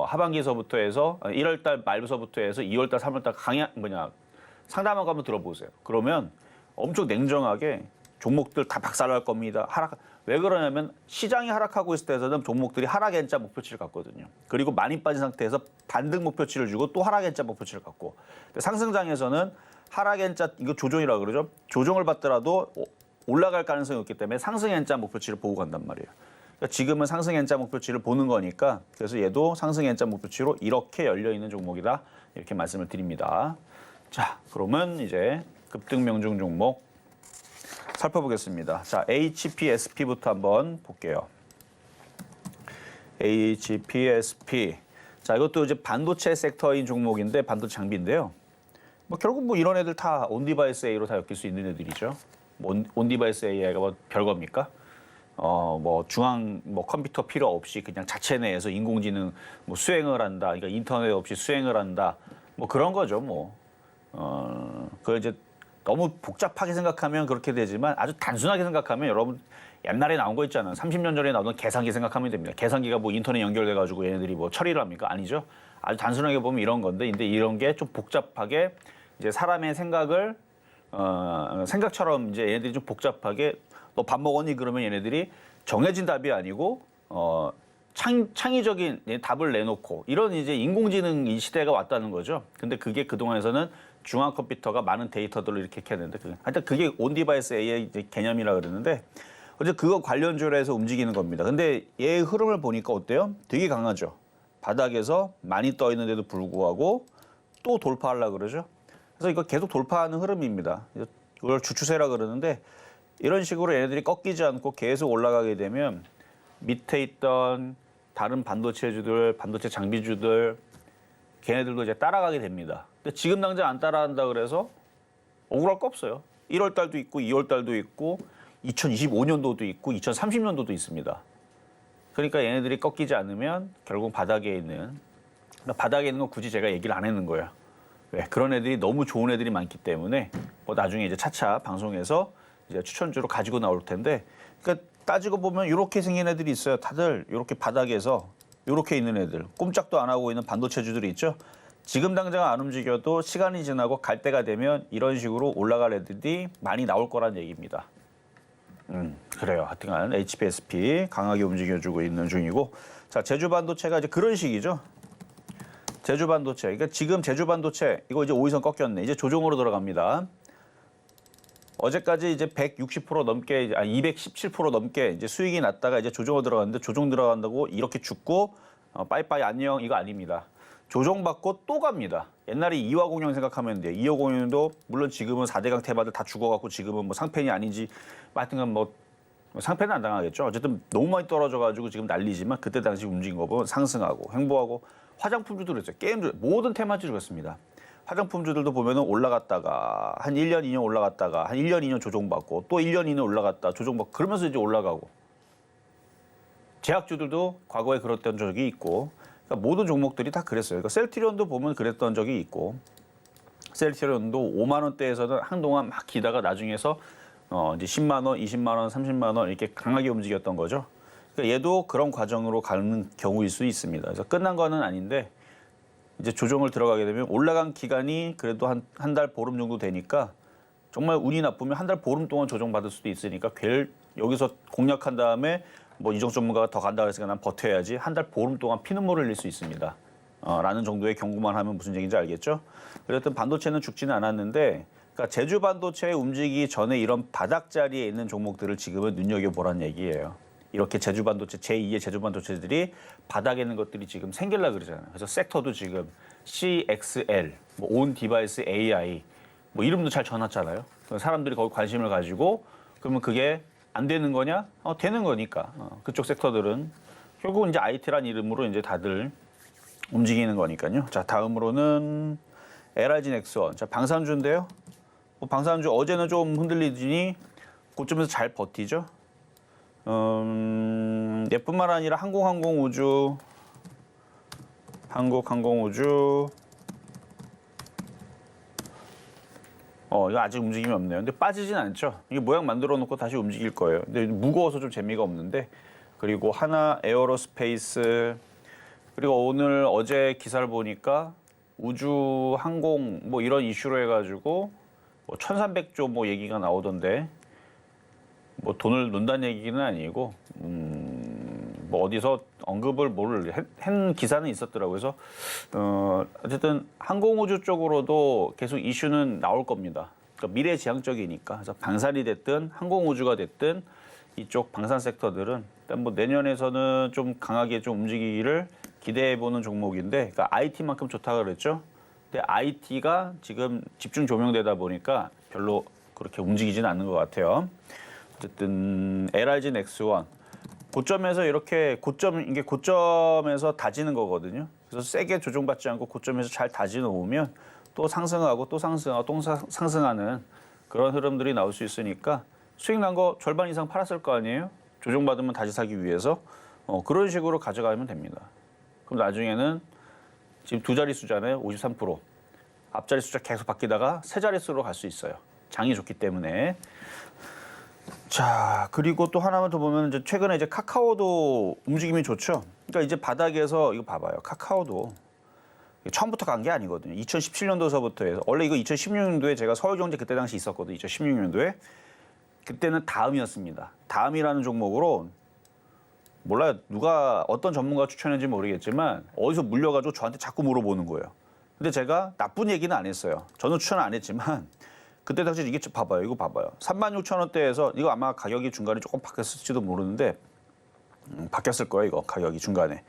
C: 하반기서부터 해서 1월달 말부서부터 해서 2월달, 3월달 상담하고 한번 들어보세요. 그러면 엄청 냉정하게 종목들 다 박살날 겁니다. 왜 그러냐면 시장이 하락하고 있을 때에서는 종목들이 하락 N자 목표치를 갖거든요. 그리고 많이 빠진 상태에서 반등 목표치를 주고 또 하락 N자 목표치를 갖고 상승장에서는 하락 N자 이거 조정이라고 그러죠. 조정을 받더라도 올라갈 가능성이 없기 때문에 상승 N자 목표치를 보고 간단 말이에요. 그러니까 지금은 상승 N자 목표치를 보는 거니까 그래서 얘도 상승 N자 목표치로 이렇게 열려 있는 종목이다 이렇게 말씀을 드립니다. 자, 그러면 이제 급등 명중 종목 살펴보겠습니다. 자, HPSP부터 한번 볼게요. HPSP. 자, 이것도 이제 반도체 섹터인 종목인데 반도체 장비인데요. 결국 뭐 이런 애들 다 온디바이스 A로 다 엮일 수 있는 애들이죠. 온디바이스 A가 뭐 별겁니까? 중앙 컴퓨터 필요 없이 그냥 자체 내에서 인공지능 수행을 한다. 그러니까 인터넷 없이 수행을 한다. 그런 거죠. 그걸 이제 너무 복잡하게 생각하면 그렇게 되지만 아주 단순하게 생각하면 여러분 옛날에 나온 거 있잖아요. 30년 전에 나오던 계산기 생각하면 됩니다. 계산기가 인터넷 연결돼가지고 얘네들이 처리를 합니까? 아니죠. 아주 단순하게 보면 이런 건데, 근데 이런 게 좀 복잡하게 이제 사람의 생각을 생각처럼 이제 얘네들이 좀 복잡하게 너 밥 먹었니? 그러면 얘네들이 정해진 답이 아니고 창의적인 답을 내놓고 이런 이제 인공지능 이 시대가 왔다는 거죠. 근데 그게 그동안에서는 중앙 컴퓨터가 많은 데이터들을 이렇게 했는데 하여튼 그게 온디바이스 A의 개념이라 그러는데 어제 그거 관련주로 해서 움직이는 겁니다. 근데 얘의 흐름을 보니까 어때요? 되게 강하죠. 바닥에서 많이 떠 있는데도 불구하고 또 돌파하려고 그러죠. 그래서 이거 계속 돌파하는 흐름입니다. 이걸 주추세라 그러는데 이런 식으로 얘네들이 꺾이지 않고 계속 올라가게 되면 밑에 있던 다른 반도체주들, 반도체 장비주들 걔네들도 이제 따라가게 됩니다. 근데 지금 당장 안 따라한다 그래서 억울할 거 없어요. 1월 달도 있고 2월 달도 있고 2025년도도 있고 2030년도도 있습니다. 그러니까 얘네들이 꺾이지 않으면 결국 바닥에 있는 건 굳이 제가 얘기를 안 하는 거예요. 왜? 그런 애들이 너무 좋은 애들이 많기 때문에 나중에 이제 차차 방송에서 이제 추천주로 가지고 나올 텐데 그러니까 따지고 보면 이렇게 생긴 애들이 있어요. 다들 이렇게 바닥에서 이렇게 있는 애들, 꼼짝도 안 하고 있는 반도체주들이 있죠. 지금 당장 안 움직여도 시간이 지나고 갈 때가 되면 이런 식으로 올라갈 애들이 많이 나올 거란 얘기입니다. 그래요. 하여튼간 HPSP 강하게 움직여주고 있는 중이고, 자, 제주반도체가 이제 그런 식이죠. 제주반도체. 그러니까 지금 제주반도체 이거 이제 5일선 꺾였네. 이제 조정으로 들어갑니다. 어제까지 이제 160% 넘게, 217% 넘게 이제 수익이 났다가 이제 조정으로 들어갔는데 조정 들어간다고 이렇게 죽고 빠이빠이 안녕 이거 아닙니다. 조정받고 또 갑니다. 옛날에 이화공영 생각하면 돼요. 이화공영도 물론 지금은 4대강 테마들 다 죽어갖고 지금은 상팬이 아닌지 하여튼간 상패는 안 당하겠죠. 어쨌든 너무 많이 떨어져가지고 지금 난리지만 그때 당시 움직인 거 보면 상승하고 횡보하고 화장품주도 그랬어요. 게임주 모든 테마주도 그렇습니다. 화장품주들도 보면은 올라갔다가 한 1년, 2년 올라갔다가 한 1년, 2년 조정받고 또 1년, 2년 올라갔다 조정받고 그러면서 이제 올라가고 제약주들도 과거에 그랬던 적이 있고 그러니까 모든 종목들이 다 그랬어요. 그러니까 셀트리온도 보면 그랬던 적이 있고 셀트리온도 5만 원대에서는 한동안 막 기다가 나중에서 이제 10만 원, 20만 원, 30만 원 이렇게 강하게 움직였던 거죠. 그러니까 얘도 그런 과정으로 가는 경우일 수 있습니다. 그래서 끝난 거는 아닌데 이제 조정을 들어가게 되면 올라간 기간이 그래도 한 달 보름 정도 되니까 정말 운이 나쁘면 한 달 보름 동안 조정받을 수도 있으니까 여기서 공략한 다음에 이정 전문가가 더 간다 그랬으니까 난 버텨야지 한 달 보름 동안 피눈물을 흘릴 수 있습니다. 라는 정도의 경고만 하면 무슨 얘기인지 알겠죠? 어쨌든 반도체는 죽지는 않았는데 그러니까 제주 반도체에 움직이기 전에 이런 바닥 자리에 있는 종목들을 지금은 눈여겨보라는 얘기예요. 이렇게 제주 반도체, 제2의 제주 반도체들이 바닥에 있는 것들이 지금 생길라 그러잖아요. 그래서 섹터도 지금 CXL, 온 디바이스 AI, 이름도 잘 정해놨잖아요. 사람들이 거기 관심을 가지고 그러면 그게 안 되는 거냐? 되는 거니까. 그쪽 섹터들은 결국은 이제 IT란 이름으로 이제 다들 움직이는 거니까요. 자, 다음으로는 LIG 넥스원. 자, 방산주인데요. 뭐 방산주 어제는 좀 흔들리더니 고점에서 잘 버티죠. 예뿐만 아니라 항공우주, 한국항공우주. 이거 아직 움직임이 없네요. 근데 빠지진 않죠. 이게 모양 만들어 놓고 다시 움직일 거예요. 근데 무거워서 좀 재미가 없는데. 그리고 하나 에어로스페이스. 그리고 어제 기사를 보니까 우주 항공 뭐 이런 이슈로 해가지고 뭐 1,300조 뭐 얘기가 나오던데 뭐 돈을 논다는 얘기는 아니고 뭐 어디서 언급을 한 기사는 있었더라고요. 그래서 어쨌든 항공우주 쪽으로도 계속 이슈는 나올 겁니다. 그러니까 미래지향적이니까. 그래서 방산이 됐든 항공우주가 됐든 이쪽 방산 섹터들은 일단 뭐 내년에서는 좀 강하게 좀 움직이기를 기대해 보는 종목인데, 그러니까 IT만큼 좋다 그랬죠. 근데 IT가 지금 집중 조명되다 보니까 별로 그렇게 움직이지는 않는 것 같아요. 어쨌든 LIG 넥스원 고점에서 이렇게 이게 고점에서 다지는 거거든요. 그래서 세게 조정받지 않고 고점에서 잘 다지 놓으면 또 상승하고 또 상승하고 또 상승하는 그런 흐름들이 나올 수 있으니까 수익 난 거 절반 이상 팔았을 거 아니에요? 조정받으면 다시 사기 위해서 그런 식으로 가져가면 됩니다. 그럼 나중에는 지금 두 자릿수잖아요. 53%. 앞자리 숫자 계속 바뀌다가 세 자릿수로 갈 수 있어요. 장이 좋기 때문에. 자, 그리고 또 하나만 더 보면 이제 최근에 이제 카카오도 움직임이 좋죠. 그러니까 이제 바닥에서 이거 봐봐요. 카카오도 처음부터 간 게 아니거든요. 2017년도서부터 해서 원래 이거 2016년도에 제가 서울경제 그때 당시 있었거든요. 2016년도에 그때는 다음이었습니다. 다음이라는 종목으로 몰라요. 누가 어떤 전문가 추천했는지 모르겠지만 어디서 물려가지고 저한테 자꾸 물어보는 거예요. 근데 제가 나쁜 얘기는 안 했어요. 저는 추천을 안 했지만 그때 당시 이게 봐봐요. 이거 봐봐요. 36,000원대에서 이거 아마 가격이 중간에 조금 바뀌었을지도 모르는데 바뀌었을 거예요. 이거 가격이 중간에.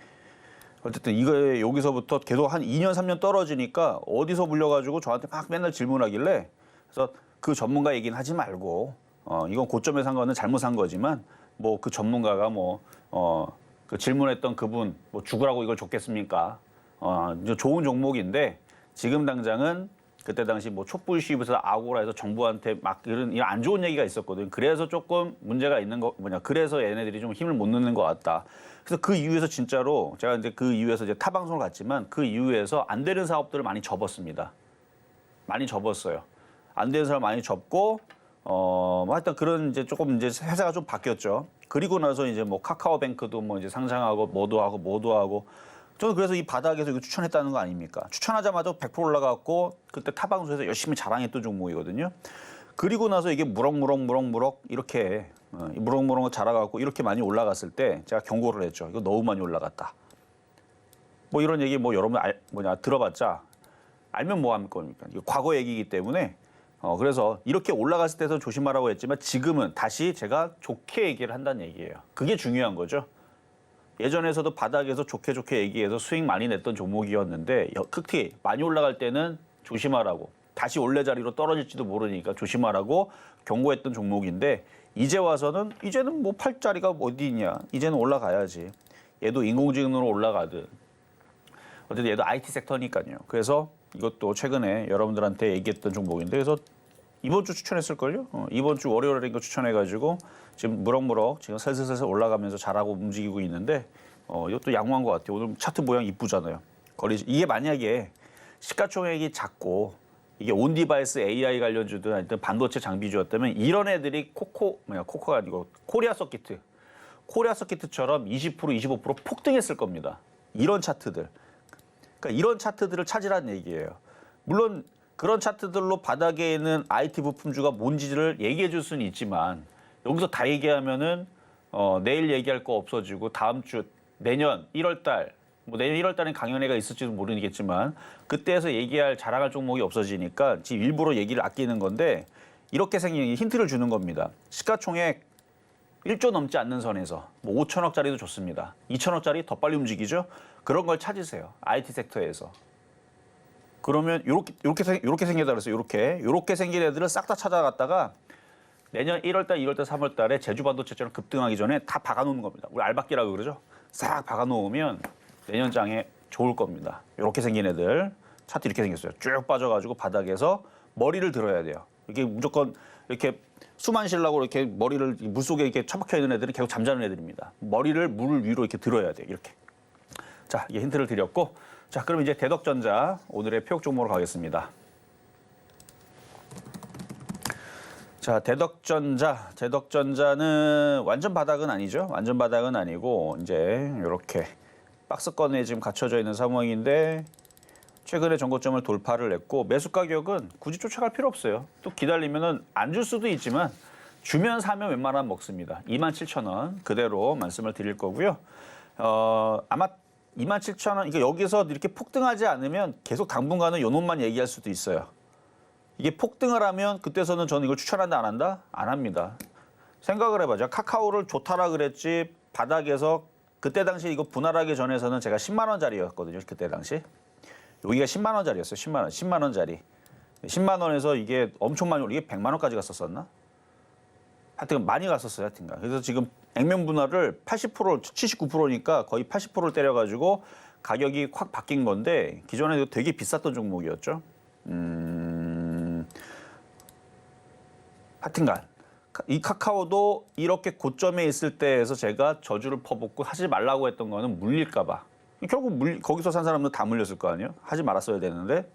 C: 어쨌든 이거 여기서부터 계속 한 2년 3년 떨어지니까 어디서 물려가지고 저한테 막 맨날 질문하길래 그래서 그 전문가 얘기는 하지 말고 이건 고점에 산 거는 잘못 산 거지만 뭐 그 전문가가 그 질문했던 그분 뭐 죽으라고 이걸 줬겠습니까? 좋은 종목인데 지금 당장은 그때 당시 뭐 촛불 시위부터 아고라에서 정부한테 막 이런 안 좋은 얘기가 있었거든요. 그래서 조금 문제가 있는 거 그래서 얘네들이 좀 힘을 못 넣는 것 같다. 그래서 그 이후에서 진짜로 제가 이제 그 이후에서 이제 타 방송을 갔지만 그 이후에서 안 되는 사업들을 많이 접었습니다. 많이 접었어요. 안 되는 사람 많이 접고 하여튼 그런 이제 조금 이제 회사가 좀 바뀌었죠. 그리고 나서 이제 뭐 카카오뱅크도 뭐 이제 상장하고 뭐도 하고 저는 그래서 이 바닥에서 이거 추천했다는 거 아닙니까? 추천하자마자 100% 올라갔고 그때 타방송에서 열심히 자랑했던 종목이거든요. 그리고 나서 이게 무럭무럭 이렇게 무럭무럭 자라가고 이렇게 많이 올라갔을 때 제가 경고를 했죠. 이거 너무 많이 올라갔다. 뭐 이런 얘기 뭐 여러분 들어봤자 알면 뭐 할 겁니까? 이거 과거 얘기이기 때문에 그래서 이렇게 올라갔을 때도 조심하라고 했지만 지금은 다시 제가 좋게 얘기를 한다는 얘기예요. 그게 중요한 거죠. 예전에서도 바닥에서 좋게 얘기해서 수익 많이 냈던 종목이었는데 특히 많이 올라갈 때는 조심하라고 다시 원래 자리로 떨어질지도 모르니까 조심하라고 경고했던 종목인데 이제는 뭐 팔 자리가 어디 있냐. 이제는 올라가야지. 얘도 인공지능으로 올라가든 어쨌든 얘도 IT 섹터니까요. 그래서 이것도 최근에 여러분들한테 얘기했던 종목인데 그래서 이번 주 추천했을걸요? 이번 주 월요일에 이거 추천해가지고 지금 무럭무럭 지금 슬슬 올라가면서 잘하고 움직이고 있는데 이것도 양호한 것 같아요. 오늘 차트 모양 이쁘잖아요. 이게 만약에 시가총액이 작고 이게 온디바이스 AI 관련주든 아니든 반도체 장비주였다면 이런 애들이 코코가 아니고 코리아 서키트처럼 20% 25% 폭등했을 겁니다. 이런 차트들. 그러니까 이런 차트들을 찾으라는 얘기예요. 물론 그런 차트들로 바닥에 있는 IT 부품주가 뭔지를 얘기해 줄 수는 있지만 여기서 다 얘기하면은 내일 얘기할 거 없어지고 다음 주 내년 1월 달 뭐 내년 1월 달엔 강연회가 있을지도 모르겠지만 그때에서 자랑할 종목이 없어지니까 지금 일부러 얘기를 아끼는 건데 이렇게 생긴 힌트를 주는 겁니다. 시가총액 1조 넘지 않는 선에서 뭐 5천억짜리도 좋습니다. 2천억짜리 더 빨리 움직이죠. 그런 걸 찾으세요. IT 섹터에서. 그러면 이렇게 생기다 그랬어요. 이렇게 생긴 애들을 싹 다 찾아갔다가 내년 1월 달, 2월 달, 3월 달에 제주 반도체처럼 급등하기 전에 다 박아놓는 겁니다. 우리 알박기라고 그러죠. 싹 박아놓으면 내년 장에 좋을 겁니다. 이렇게 생긴 애들 차트 이렇게 생겼어요. 쭉 빠져가지고 바닥에서 머리를 들어야 돼요. 이게 무조건 이렇게 숨 안 쉬려고 이렇게 머리를 물속에 이렇게 처박혀 있는 애들은 계속 잠자는 애들입니다. 머리를 물 위로 이렇게 들어야 돼요. 이렇게. 자, 이게 힌트를 드렸고, 자, 그럼 이제 대덕전자 오늘의 표역 종목으로 가겠습니다. 자, 대덕전자는 완전 바닥은 아니죠. 완전 바닥은 아니고 이제 이렇게 박스권에 지금 갇혀져 있는 상황인데 최근에 전고점을 돌파를 했고 매수 가격은 굳이 쫓아갈 필요 없어요. 또 기다리면은 안 줄 수도 있지만 주면 사면 웬만하면 먹습니다. 27,000원 그대로 말씀을 드릴 거고요. 아마 27,000원, 그러니까 여기서 이렇게 폭등하지 않으면 계속 당분간은 요 놈만 얘기할 수도 있어요. 이게 폭등을 하면 그때서는 저는 이걸 추천한다 안 한다? 안 합니다. 생각을 해봐죠. 카카오를 좋다라 그랬지 바닥에서 그때 당시 이거 분할하기 전에서는 제가 10만 원짜리였거든요. 그때 당시. 여기가 10만 원짜리였어요. 10만 원. 10만 원짜리. 10만 원에서 이게 엄청 많이 이게 100만 원까지 갔었었나? 하여튼 많이 갔었어요. 하여튼간. 그래서 지금 액면 분할을 80% 79%니까 거의 80%를 때려가지고 가격이 확 바뀐 건데 기존에 되게 비쌌던 종목이었죠. 하여튼간 이 카카오도 이렇게 고점에 있을 때에서 제가 저주를 퍼붓고 하지 말라고 했던 거는 물릴까 봐. 결국 거기서 산 사람들 다 물렸을 거 아니에요? 하지 말았어야 되는데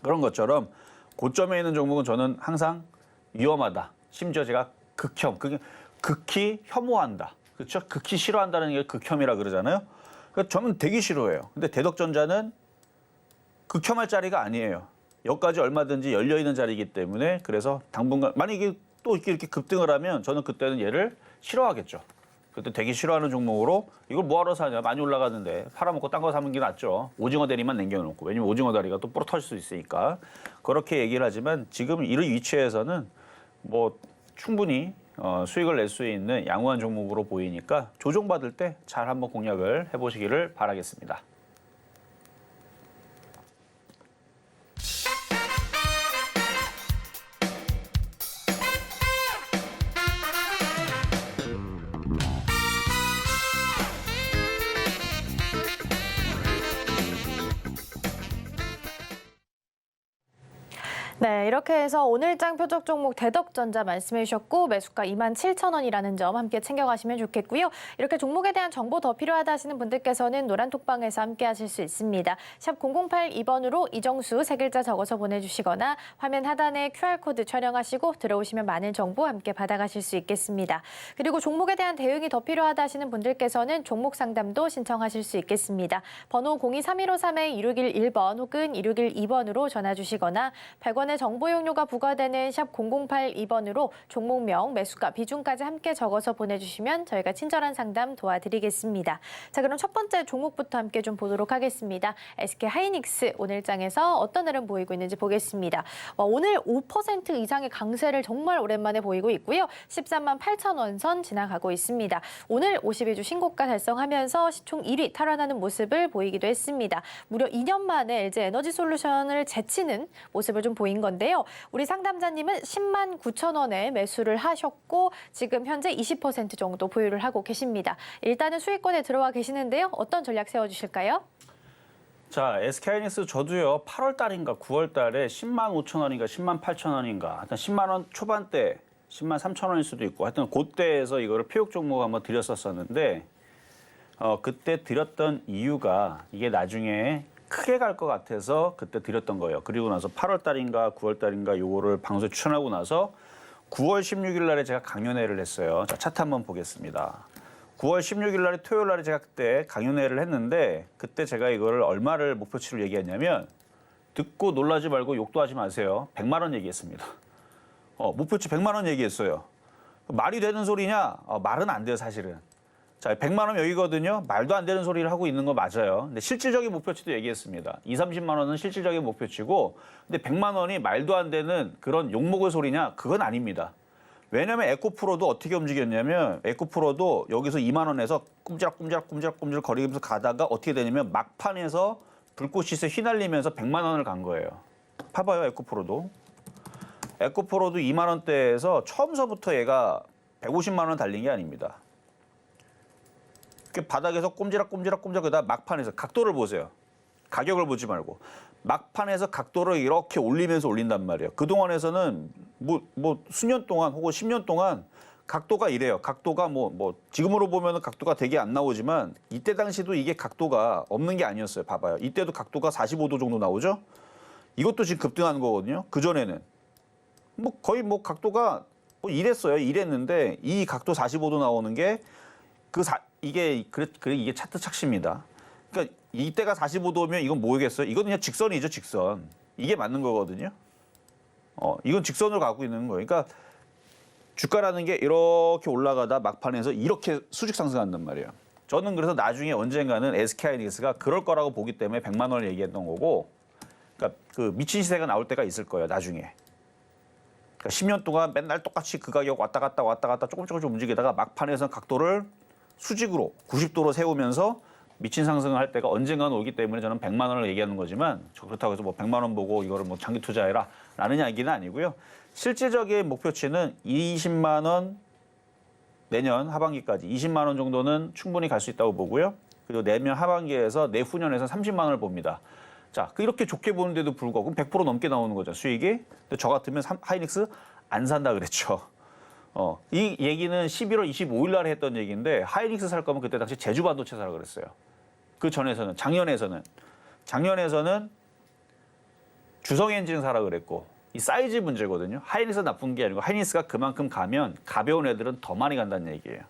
C: 그런 것처럼 고점에 있는 종목은 저는 항상 위험하다. 심지어 제가 극히 혐오한다. 그렇죠? 극히 싫어한다는 게 극혐이라 그러잖아요. 그러니까 저는 되게 싫어해요. 근데 대덕전자는 극혐할 자리가 아니에요. 여기까지 얼마든지 열려있는 자리이기 때문에 그래서 당분간 만약에 또 이렇게 급등을 하면 저는 그때는 얘를 싫어하겠죠. 그때 되게 싫어하는 종목으로 이걸 뭐하러 사냐. 많이 올라가는데 팔아먹고 딴 거 사는 게 낫죠. 오징어 다리만 남겨놓고. 왜냐면 오징어 다리가 또 부러뜨릴 수 있으니까. 그렇게 얘기를 하지만 지금 이런 위치에서는 뭐 충분히 수익을 낼 수 있는 양호한 종목으로 보이니까 조정받을 때 잘 한번 공략을 해보시기를 바라겠습니다.
B: 네, 이렇게 해서 오늘장 표적 종목 대덕전자 말씀해 주셨고 매수가 27,000원이라는 점 함께 챙겨가시면 좋겠고요. 이렇게 종목에 대한 정보 더 필요하다 하시는 분들께서는 노란톡방에서 함께 하실 수 있습니다. 샵 0082번으로 이정수 세 글자 적어서 보내주시거나 화면 하단에 QR코드 촬영하시고 들어오시면 많은 정보 함께 받아가실 수 있겠습니다. 그리고 종목에 대한 대응이 더 필요하다 하시는 분들께서는 종목 상담도 신청하실 수 있겠습니다. 번호 023153-2611번 혹은 2612번으로 전화 주시거나 100원의 정보 용료가 부과되는 샵 0082번으로 종목명, 매수가, 비중까지 함께 적어서 보내주시면 저희가 친절한 상담 도와드리겠습니다. 자, 그럼 첫 번째 종목부터 함께 좀 보도록 하겠습니다. SK 하이닉스 오늘장에서 어떤 흐름 보이고 있는지 보겠습니다. 오늘 5% 이상의 강세를 정말 오랜만에 보이고 있고요. 13만 8천 원 선 지나가고 있습니다. 오늘 52주 신고가 달성하면서 시총 1위 탈환하는 모습을 보이기도 했습니다. 무려 2년 만에 LG 에너지솔루션을 제치는 모습을 좀 보인 건데요. 우리 상담자님은 10만 9천 원에 매수를 하셨고 지금 현재 20% 정도 보유를 하고 계십니다. 일단은 수익권에 들어와 계시는데요. 어떤 전략 세워주실까요?
C: 자, SK하이닉스 저도요. 8월 달인가 9월 달에 10만 5천 원인가 10만 8천 원인가 하여튼 10만 원 초반대 10만 3천 원일 수도 있고 하여튼 그때에서 이거를 표역 종목 한번 드렸었는데 그때 드렸던 이유가 이게 나중에 크게 갈 것 같아서 그때 드렸던 거예요. 그리고 나서 8월 달인가 9월 달인가 요거를 방송에 추천하고 나서 9월 16일 날에 제가 강연회를 했어요. 자, 차트 한번 보겠습니다. 9월 16일 날에 토요일 날에 제가 그때 강연회를 했는데 그때 제가 이거를 얼마를 목표치를 얘기했냐면 듣고 놀라지 말고 욕도 하지 마세요. 100만 원 얘기했습니다. 목표치 100만 원 얘기했어요. 말이 되는 소리냐? 말은 안 돼요, 사실은. 자, 100만 원 여기거든요. 말도 안 되는 소리를 하고 있는 거 맞아요. 근데 실질적인 목표치도 얘기했습니다. 20, 30만 원은 실질적인 목표치고 근데 100만 원이 말도 안 되는 그런 욕먹을 소리냐? 그건 아닙니다. 왜냐면 에코프로도 어떻게 움직였냐면 에코프로도 여기서 2만 원에서 꼼지락 거리면서 가다가 어떻게 되냐면 막판에서 불꽃시세 휘날리면서 100만 원을 간 거예요. 봐봐요, 에코프로도. 에코프로도 2만 원대에서 처음서부터 얘가 150만 원 달린 게 아닙니다. 이렇게 바닥에서 꼼지락꼼지락 그다음 막판에서 각도를 보세요. 가격을 보지 말고 막판에서 각도를 이렇게 올리면서 올린단 말이에요. 그동안에서는 뭐 수년 동안 혹은 10년 동안 각도가 이래요. 각도가 뭐 지금으로 보면은 각도가 되게 안 나오지만 이때 당시도 이게 각도가 없는 게 아니었어요. 봐봐요. 이때도 각도가 45도 정도 나오죠? 이것도 지금 급등하는 거거든요. 그전에는 거의 각도가 이랬어요. 이랬는데 이 각도 45도 나오는 게 이게 차트 착시입니다. 그러니까 이때가 45도면 이건 뭐겠어요? 이건 그냥 직선이죠, 직선. 이게 맞는 거거든요. 이건 직선으로 가고 있는 거예요. 그러니까 주가라는 게 이렇게 올라가다 막판에서 이렇게 수직 상승한단 말이에요. 저는 그래서 나중에 언젠가는 SK하이닉스가 그럴 거라고 보기 때문에 100만 원을 얘기했던 거고, 그러니까 그 미친 시세가 나올 때가 있을 거예요, 나중에. 그러니까 10년 동안 맨날 똑같이 그 가격 왔다 갔다 조금씩 움직이다가 막판에서 각도를 수직으로 90도로 세우면서 미친 상승을 할 때가 언젠가는 오기 때문에 저는 100만 원을 얘기하는 거지만 그렇다고 해서 100만 원 보고 이거를 장기 투자해라 라는 이야기는 아니고요. 실질적인 목표치는 20만 원 내년 하반기까지 20만 원 정도는 충분히 갈 수 있다고 보고요. 그리고 내년 하반기에서 내후년에서 30만 원을 봅니다. 자, 이렇게 좋게 보는데도 불구하고 100% 넘게 나오는 거죠, 수익이. 근데 저 같으면 하이닉스 안 산다 그랬죠. 이 얘기는 11월 25일 날에 했던 얘기인데 하이닉스 살 거면 그때 당시 제주 반도체 사라 그랬어요. 그 전에서는 작년에서는 주성 엔진 사라 그랬고 이 사이즈 문제거든요. 하이닉스 나쁜 게 아니고 하이닉스가 그만큼 가면 가벼운 애들은 더 많이 간다는 얘기예요.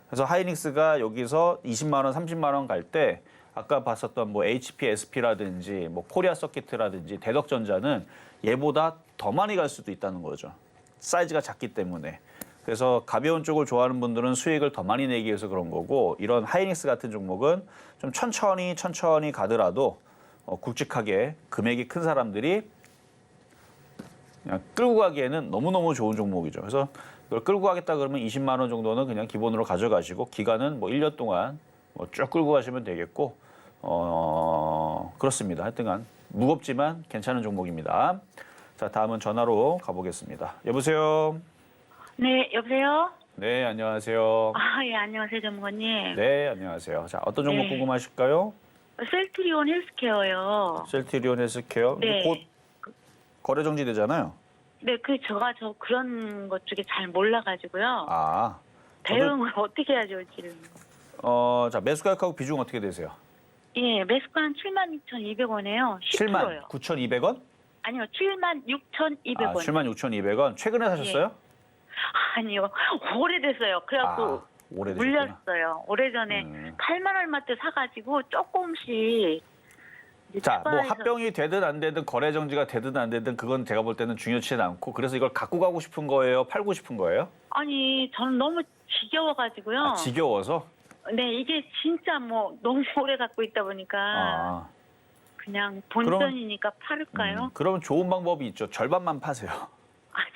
C: 그래서 하이닉스가 여기서 20만 원, 30만 원 갈 때 아까 봤었던 HP, SP라든지 코리아 서킷이라든지 대덕전자는 얘보다 더 많이 갈 수도 있다는 거죠. 사이즈가 작기 때문에. 그래서 가벼운 쪽을 좋아하는 분들은 수익을 더 많이 내기 위해서 그런 거고 이런 하이닉스 같은 종목은 좀 천천히 가더라도 굵직하게 금액이 큰 사람들이 그냥 끌고 가기에는 너무너무 좋은 종목이죠. 그래서 이걸 끌고 가겠다 그러면 20만 원 정도는 그냥 기본으로 가져가시고 기간은 1년 동안 쭉 끌고 가시면 되겠고 그렇습니다. 하여튼간 무겁지만 괜찮은 종목입니다. 자, 다음은 전화로 가보겠습니다. 여보세요?
D: 네, 여보세요?
C: 네, 안녕하세요.
D: 예, 안녕하세요, 전문가님.
C: 네, 안녕하세요. 자, 어떤 종목
D: 네.
C: 궁금하실까요?
D: 셀트리온 헬스케어요.
C: 셀트리온 헬스케어.
D: 네.
C: 곧 거래 정지되잖아요.
D: 네, 제가 그런 것 쪽에 잘 몰라가지고요.
C: 아.
D: 대응을 어떻게 해야 좋을지를.
C: 자, 매수 가격하고 비중 어떻게 되세요?
D: 예, 매수가 한 76,200원이에요. 10%요.
C: 79,200원?
D: 아니요, 76,200원.
C: 아, 76,200원. 최근에 사셨어요?
D: 아니요, 오래됐어요. 그래갖고
C: 오래되셨구나.
D: 물렸어요. 오래전에 8만 얼마 때 사가지고 조금씩. 이제
C: 자,
D: 추가해서-
C: 합병이 되든 안 되든 거래 정지가 되든 안 되든 그건 제가 볼 때는 중요치는 않고 그래서 이걸 갖고 가고 싶은 거예요? 팔고 싶은 거예요?
D: 아니, 저는 너무 지겨워가지고요.
C: 지겨워서?
D: 네, 이게 진짜 너무 오래 갖고 있다 보니까 그냥 본전이니까 팔을까요?
C: 그러면 좋은 방법이 있죠. 절반만 파세요.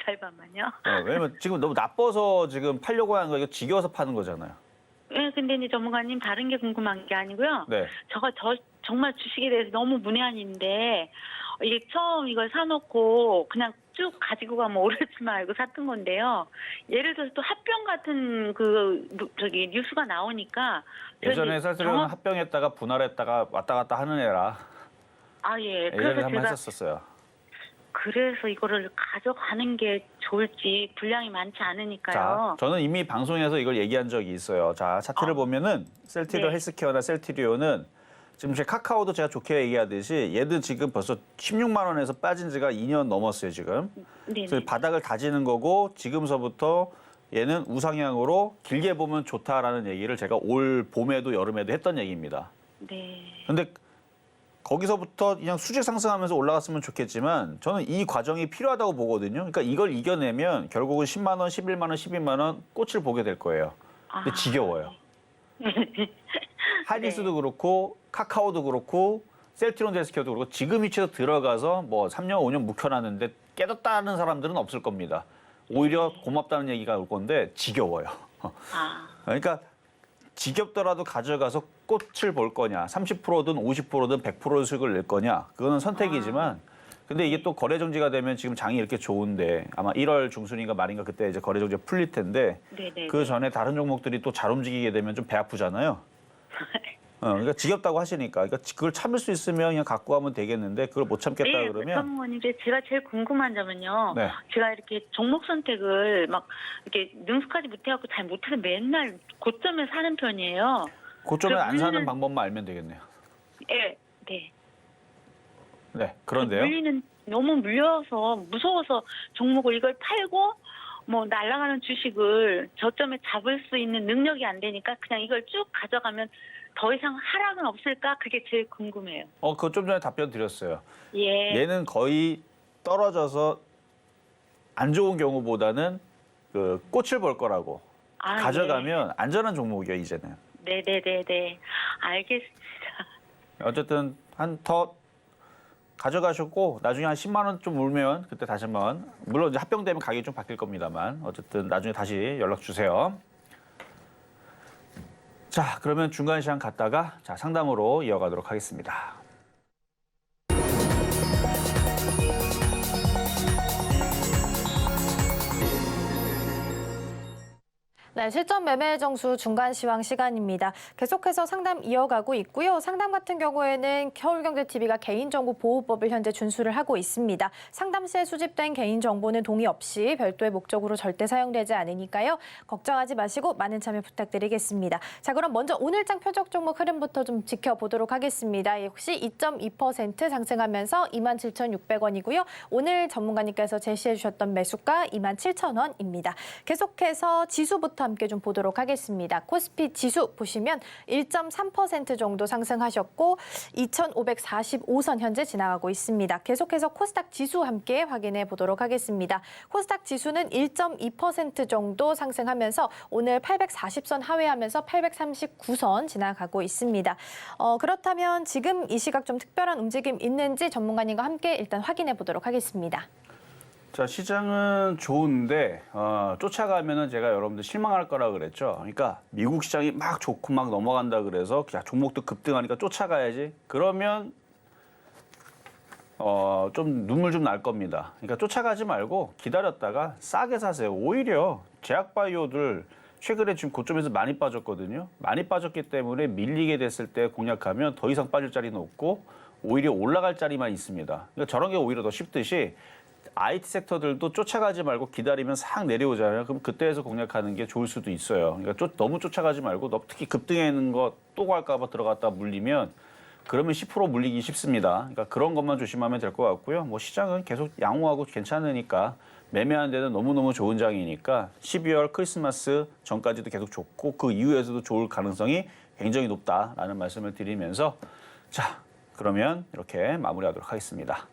D: 절반만요?
C: 왜냐면 지금 너무 나빠서 지금 팔려고 하는 거 이거 지겨워서 파는 거잖아요.
D: 네, 근데 이제 전문가님 다른 게 궁금한 게 아니고요.
C: 네.
D: 정말 주식에 대해서 너무 문외한인데 이게 처음 이걸 사놓고 그냥 쭉 가지고 가면 오르지만 알고 샀던 건데요. 예를 들어서 또 합병 같은 뉴스가 나오니까
C: 예전에 셀트리온 합병했다가 분할했다가 왔다 갔다 하는 애라
D: 예.
C: 예전에
D: 그래서
C: 한번
D: 제가
C: 했었어요.
D: 그래서 이거를 가져가는 게 좋을지 분량이 많지 않으니까요.
C: 자, 저는 이미 방송에서 이걸 얘기한 적이 있어요. 자, 차트를 보면은 셀트리온
D: 네.
C: 헬스케어나 셀트리온은 지금 제 카카오도 제가 좋게 얘기하듯이 얘도 지금 벌써 16만 원에서 빠진 지가 2년 넘었어요, 지금.
D: 네네.
C: 그래서 바닥을 다지는 거고 지금서부터 얘는 우상향으로 길게 보면 좋다라는 얘기를 제가 올 봄에도 여름에도 했던 얘기입니다.
D: 네.
C: 근데 거기서부터 그냥 수직 상승하면서 올라갔으면 좋겠지만 저는 이 과정이 필요하다고 보거든요. 그러니까 이걸 이겨내면 결국은 10만 원, 11만 원, 12만 원 꽃을 보게 될 거예요. 근데 지겨워요. 하이닉스도 그렇고 카카오도 그렇고 셀트리온 헬스케어도 그렇고 지금 위치에서 들어가서 3년, 5년 묵혀놨는데 깨졌다는 사람들은 없을 겁니다. 오히려 고맙다는 얘기가 올 건데 지겨워요. 그러니까 지겹더라도 가져가서 꽃을 볼 거냐, 30%든 50%든 100%의 수익을 낼 거냐, 그거는 선택이지만 근데 이게 또 거래 정지가 되면 지금 장이 이렇게 좋은데 아마 1월 중순인가 말인가 그때 이제 거래 정지가 풀릴 텐데
D: 네네.
C: 그 전에 다른 종목들이 또 잘 움직이게 되면 좀 배 아프잖아요. 그러니까 지겹다고 하시니까 그러니까 그걸 참을 수 있으면 그냥 갖고 가면 되겠는데 그걸 못 참겠다
D: 네,
C: 그러면
D: 사모님, 제가 제일 궁금한 점은요.
C: 네.
D: 제가 이렇게 종목 선택을 막 이렇게 능숙하지 못해갖고 잘 못해서 맨날 고점에 사는 편이에요.
C: 고점에 안 사는
D: 물리는-
C: 방법만 알면 되겠네요.
D: 네, 네.
C: 네, 그런데요.
D: 물리는 너무 물려서 무서워서 종목을 이걸 팔고 뭐 날아가는 주식을 저점에 잡을 수 있는 능력이 안 되니까 그냥 이걸 쭉 가져가면 더 이상 하락은 없을까? 그게 제일 궁금해요.
C: 그거 좀 전에 답변 드렸어요.
D: 예.
C: 얘는 거의 떨어져서 안 좋은 경우보다는 그 꽃을 볼 거라고
D: 아,
C: 가져가면 안전한 종목이에요 이제는.
D: 예. 네네네네. 알겠습니다.
C: 어쨌든 한 더 가져가셨고 나중에 한 10만 원 좀 울면 그때 다시 한번 물론 이제 합병되면 가격이 좀 바뀔 겁니다만 어쨌든 나중에 다시 연락 주세요. 자, 그러면 중간 시간 갔다가 자, 상담으로 이어가도록 하겠습니다.
B: 네, 실전 매매 정수 중간 시황 시간입니다. 계속해서 상담 이어가고 있고요. 상담 같은 경우에는 서울경제TV가 개인정보보호법을 현재 준수를 하고 있습니다. 상담 시에 수집된 개인정보는 동의 없이 별도의 목적으로 절대 사용되지 않으니까요. 걱정하지 마시고 많은 참여 부탁드리겠습니다. 자, 그럼 먼저 오늘장 표적 종목 흐름부터 좀 지켜보도록 하겠습니다. 역시 2.2% 상승하면서 27,600원이고요. 오늘 전문가님께서 제시해 주셨던 매수가 27,000원입니다. 계속해서 지수부터 함께 좀 보도록 하겠습니다. 코스피 지수 보시면 1.3% 정도 상승하셨고 2,545선 현재 지나가고 있습니다. 계속해서 코스닥 지수 함께 확인해 보도록 하겠습니다. 코스닥 지수는 1.2% 정도 상승하면서 오늘 840선 하회하면서 839선 지나가고 있습니다. 그렇다면 지금 이 시각 좀 특별한 움직임 있는지 전문가님과 함께 일단 확인해 보도록 하겠습니다.
C: 자, 시장은 좋은데 쫓아가면은 제가 여러분들 실망할 거라 그랬죠. 그러니까 미국 시장이 막 좋고 막 넘어간다 그래서 야, 종목도 급등하니까 쫓아가야지. 그러면 좀 눈물 좀 날 겁니다. 그러니까 쫓아가지 말고 기다렸다가 싸게 사세요. 오히려 제약바이오들 최근에 지금 고점에서 많이 빠졌거든요. 많이 빠졌기 때문에 밀리게 됐을 때 공략하면 더 이상 빠질 자리는 없고 오히려 올라갈 자리만 있습니다. 그러니까 저런 게 오히려 더 쉽듯이 IT 섹터들도 쫓아가지 말고 기다리면 싹 내려오잖아요. 그럼 그때에서 공략하는 게 좋을 수도 있어요. 그러니까 너무 쫓아가지 말고 특히 급등해 있는 거 또 갈까 봐 들어갔다 물리면 그러면 10% 물리기 쉽습니다. 그러니까 그런 것만 조심하면 될 것 같고요. 뭐 시장은 계속 양호하고 괜찮으니까 매매하는 데는 너무너무 좋은 장이니까 12월 크리스마스 전까지도 계속 좋고 그 이후에서도 좋을 가능성이 굉장히 높다라는 말씀을 드리면서 자, 그러면 이렇게 마무리하도록 하겠습니다.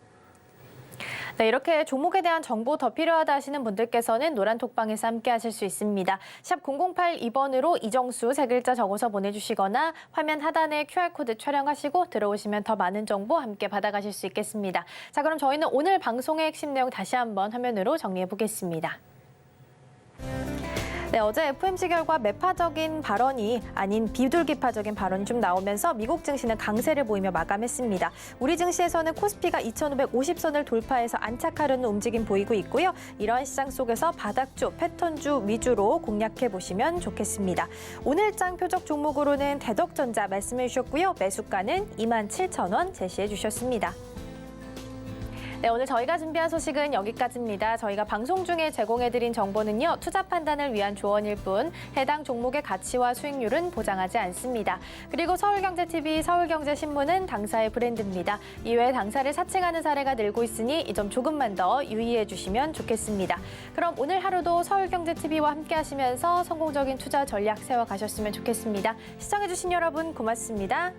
B: 네, 이렇게 종목에 대한 정보 더 필요하다 하시는 분들께서는 노란톡방에서 함께 하실 수 있습니다. 샵 0082번으로 이정수 세 글자 적어서 보내주시거나 화면 하단에 QR코드 촬영하시고 들어오시면 더 많은 정보 함께 받아가실 수 있겠습니다. 자, 그럼 저희는 오늘 방송의 핵심 내용 다시 한번 화면으로 정리해 보겠습니다. 네, 어제 FOMC 결과 매파적인 발언이 아닌 비둘기파적인 발언이 좀 나오면서 미국 증시는 강세를 보이며 마감했습니다. 우리 증시에서는 코스피가 2,550선을 돌파해서 안착하려는 움직임 보이고 있고요. 이러한 시장 속에서 바닥주, 패턴주 위주로 공략해 보시면 좋겠습니다. 오늘장 표적 종목으로는 대덕전자 말씀해 주셨고요. 매수가는 27,000원 제시해 주셨습니다. 네, 오늘 저희가 준비한 소식은 여기까지입니다. 저희가 방송 중에 제공해드린 정보는요, 투자 판단을 위한 조언일 뿐 해당 종목의 가치와 수익률은 보장하지 않습니다. 그리고 서울경제TV, 서울경제신문은 당사의 브랜드입니다. 이외에 당사를 사칭하는 사례가 늘고 있으니 이 점 조금만 더 유의해 주시면 좋겠습니다. 그럼 오늘 하루도 서울경제TV와 함께 하시면서 성공적인 투자 전략 세워가셨으면 좋겠습니다. 시청해주신 여러분 고맙습니다.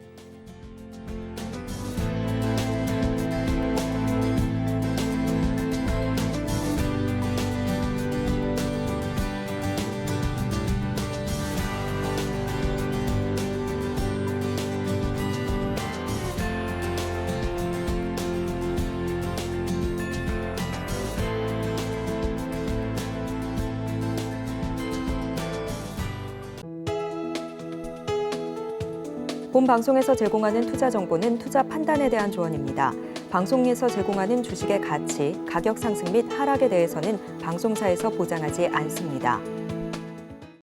A: 본 방송에서 제공하는 투자 정보는 투자 판단에 대한 조언입니다. 방송에서 제공하는 주식의 가치, 가격 상승 및 하락에 대해서는 방송사에서 보장하지 않습니다.